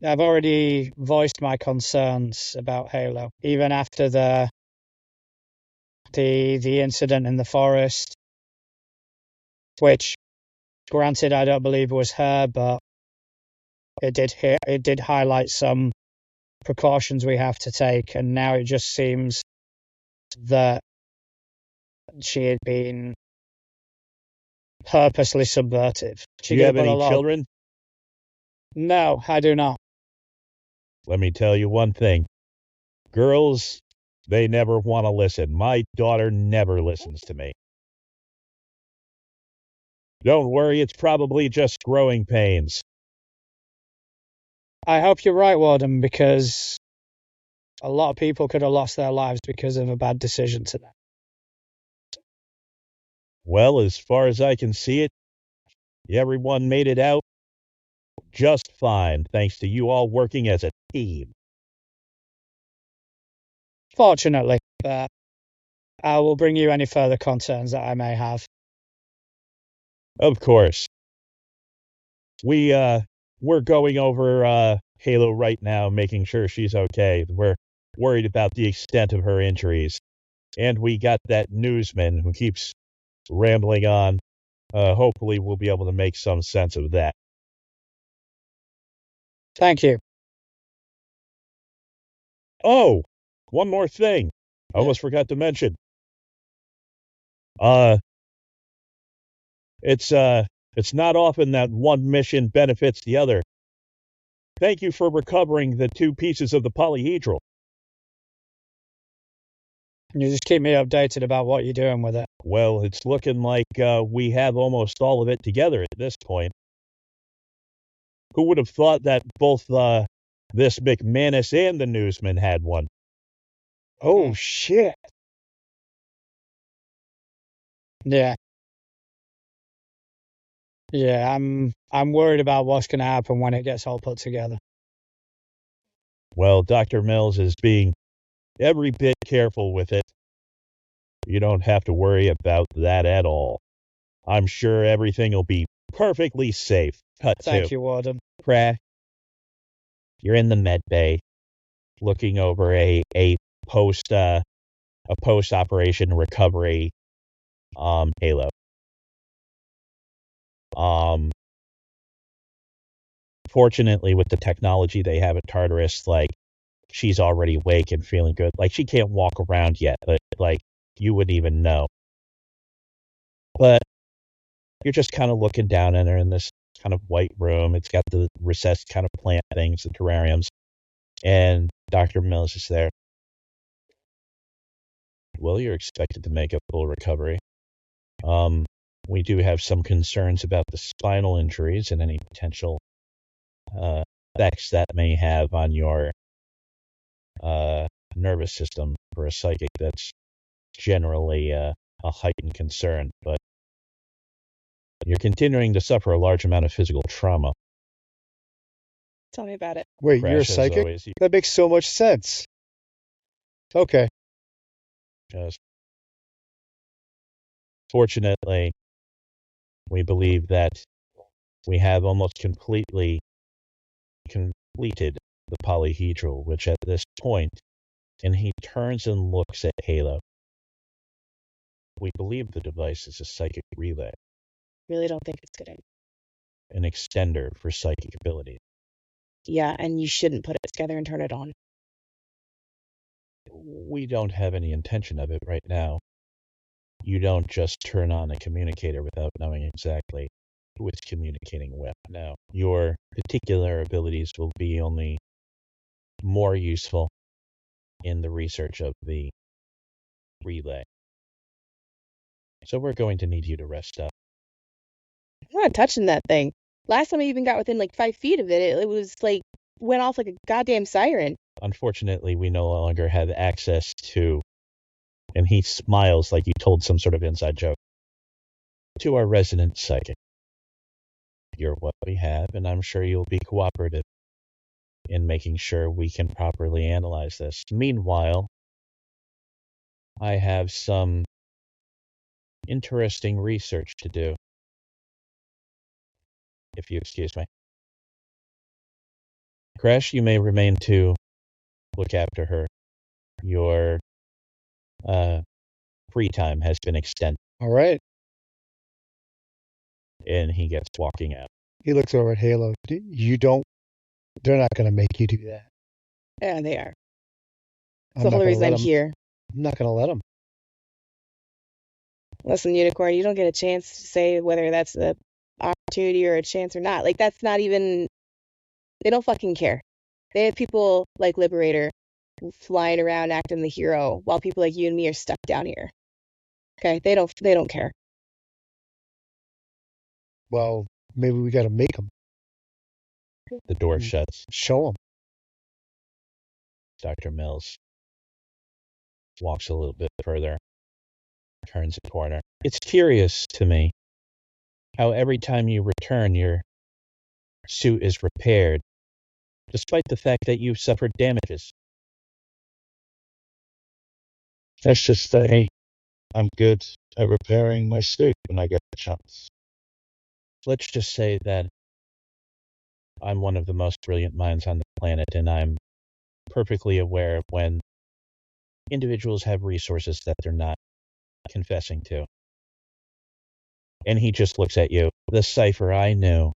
[SPEAKER 3] I've already voiced my concerns about Halo, even after the incident in the forest, which, granted, I don't believe was her, but it did highlight some precautions we have to take, and now it just seems that she had been purposely subversive.
[SPEAKER 2] Do you have any children?
[SPEAKER 3] No, I do not.
[SPEAKER 2] Let me tell you one thing. Girls, they never want to listen. My daughter never listens to me. Don't worry, it's probably just growing pains.
[SPEAKER 3] I hope you're right, Warden, because a lot of people could have lost their lives because of a bad decision today.
[SPEAKER 2] Well, as far as I can see it, everyone made it out just fine, thanks to you all working as a team.
[SPEAKER 3] Fortunately, but I will bring you any further concerns that I may have.
[SPEAKER 2] Of course. We're going over Halo right now, making sure she's okay. We're worried about the extent of her injuries. And we got that newsman who keeps rambling on. Hopefully we'll be able to make some sense of that.
[SPEAKER 3] Thank you.
[SPEAKER 2] Oh, one more thing. I almost forgot to mention. It's not often that one mission benefits the other. Thank you for recovering the 2 pieces of the polyhedral.
[SPEAKER 3] You just keep me updated about what you're doing with it.
[SPEAKER 2] Well, it's looking like we have almost all of it together at this point. Who would have thought that both this McManus and the newsman had one?
[SPEAKER 1] Oh, shit.
[SPEAKER 3] Yeah. Yeah, I'm worried about what's going to happen when it gets all put together.
[SPEAKER 2] Well, Dr. Mills is being every bit careful with it. You don't have to worry about that at all. I'm sure everything will be perfectly safe. Cut
[SPEAKER 3] Thank
[SPEAKER 2] to
[SPEAKER 3] you, Warden.
[SPEAKER 2] Crash. You're in the med bay, looking over a post operation recovery halo. Fortunately, with the technology they have at Tartarus, like, she's already awake and feeling good. Like, she can't walk around yet, but like, you wouldn't even know. But you're just kind of looking down at her in this kind of white room. It's got the recessed kind of plant things, the terrariums, and Dr. Mills is there. Well, you're expected to make a full recovery. We do have some concerns about the spinal injuries and any potential effects that may have on your nervous system for a psychic. That's generally a heightened concern, but you're continuing to suffer a large amount of physical trauma.
[SPEAKER 5] Tell me about it.
[SPEAKER 1] Wait, you're a
[SPEAKER 2] Crash, as
[SPEAKER 1] psychic?
[SPEAKER 2] always,
[SPEAKER 1] That makes so much sense. Okay.
[SPEAKER 2] Yes. Fortunately, we believe that we have almost completely completed the polyhedral, which at this point, and he turns and looks at Halo. We believe the device is a psychic relay,
[SPEAKER 5] Really don't think it's good.
[SPEAKER 2] an extender for psychic ability.
[SPEAKER 5] Yeah, and you shouldn't put it together and turn it on.
[SPEAKER 2] We don't have any intention of it right now. You don't just turn on a communicator without knowing exactly who it's communicating with. No, your particular abilities will be only more useful in the research of the relay. So we're going to need you to rest up.
[SPEAKER 5] I'm not touching that thing. Last time I even got within like 5 feet of it, it was like went off like a goddamn siren.
[SPEAKER 2] Unfortunately, we no longer have access to, and he smiles like you told some sort of inside joke, to our resident psychic. You're what we have, and I'm sure you'll be cooperative in making sure we can properly analyze this. Meanwhile, I have some interesting research to do, if you excuse me. Crash, you may remain to look after her. Your free time has been extended.
[SPEAKER 1] All right.
[SPEAKER 2] And he gets walking out.
[SPEAKER 1] He looks over at Halo. They're not going to make you do that.
[SPEAKER 5] Yeah, they are.
[SPEAKER 1] I'm
[SPEAKER 5] That's the
[SPEAKER 1] not
[SPEAKER 5] whole
[SPEAKER 1] going to
[SPEAKER 5] reason
[SPEAKER 1] let
[SPEAKER 5] I'm
[SPEAKER 1] him.
[SPEAKER 5] here.
[SPEAKER 1] I'm not going to let him.
[SPEAKER 5] Listen, Unicorn, you don't get a chance to say whether that's an opportunity or a chance or not. Like, that's not even. They don't fucking care. They have people like Liberator flying around acting the hero while people like you and me are stuck down here. Okay? They don't care.
[SPEAKER 1] Well, maybe we got to make him.
[SPEAKER 2] The door shuts.
[SPEAKER 1] Show him.
[SPEAKER 2] Dr. Mills walks a little bit further, turns a corner. It's curious to me how every time you return, your suit is repaired, despite the fact that you've suffered damages.
[SPEAKER 4] Let's just say I'm good at repairing my suit when I get the chance.
[SPEAKER 2] Let's just say that I'm one of the most brilliant minds on the planet, and I'm perfectly aware of when individuals have resources that they're not confessing to. And he just looks at you. The cipher I knew.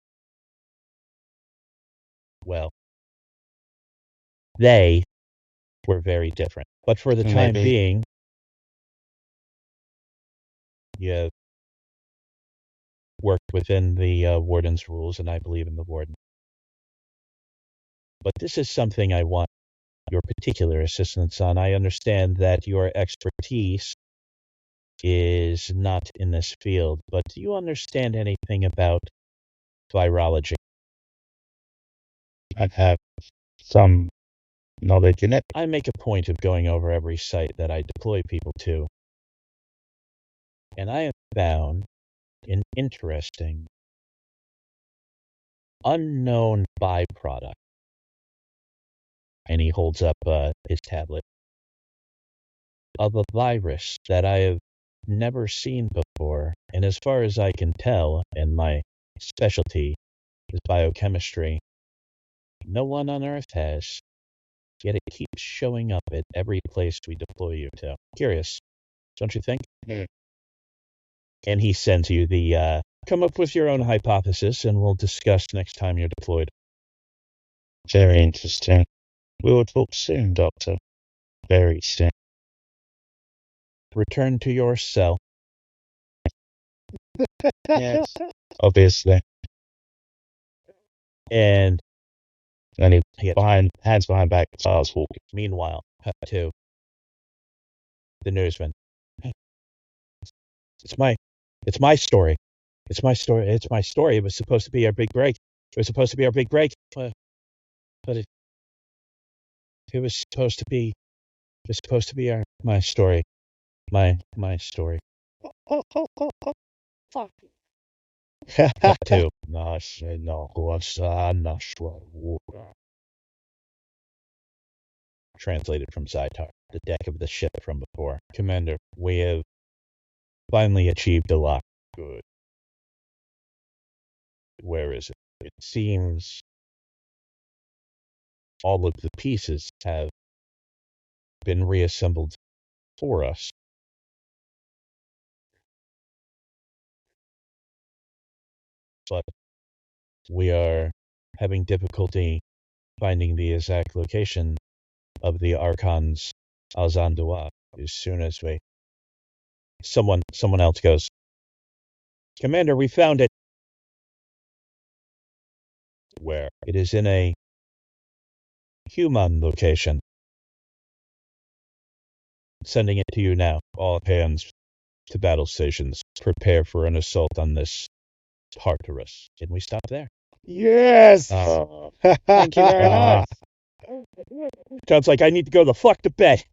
[SPEAKER 2] Well, they were very different. But for the time
[SPEAKER 4] Maybe.
[SPEAKER 2] being, you worked within the warden's rules, and I believe in the warden. But this is something I want your particular assistance on. I understand that your expertise is not in this field, but do you understand anything about virology?
[SPEAKER 4] I have some knowledge in it.
[SPEAKER 2] I make a point of going over every site that I deploy people to, and I have found an interesting, unknown byproduct And he holds up his tablet. Of a virus that I have never seen before, and as far as I can tell, and my specialty is biochemistry, no one on Earth has, yet it keeps showing up at every place we deploy you to. Curious, don't you think? And he sends you the, come up with your own hypothesis, and we'll discuss next time you're deployed.
[SPEAKER 4] Very interesting. We will talk soon, Doctor. Very soon.
[SPEAKER 2] Return to your cell.
[SPEAKER 4] Yes. Obviously.
[SPEAKER 2] And
[SPEAKER 4] he hands behind back, starts walking.
[SPEAKER 2] Meanwhile, cut to the newsman. It's my story. It's my story. It's my story. It was supposed to be our big break. But it was supposed to be my story. My story.
[SPEAKER 3] Fuck.
[SPEAKER 2] Cut to translated from Zytar, the deck of the ship from before. Commander, we have finally achieved a lock. Good. Where is it? It seems all of the pieces have been reassembled for us. But we are having difficulty finding the exact location of the Archon's Alzandua. As soon as someone else goes, Commander, we found it. Where? It is in a human location. Sending it to you now. All hands to battle stations. Prepare for an assault on this Tartarus. Can we stop there?
[SPEAKER 1] Yes.
[SPEAKER 3] Thank you very much.
[SPEAKER 2] Sounds like I need to go the fuck to bed.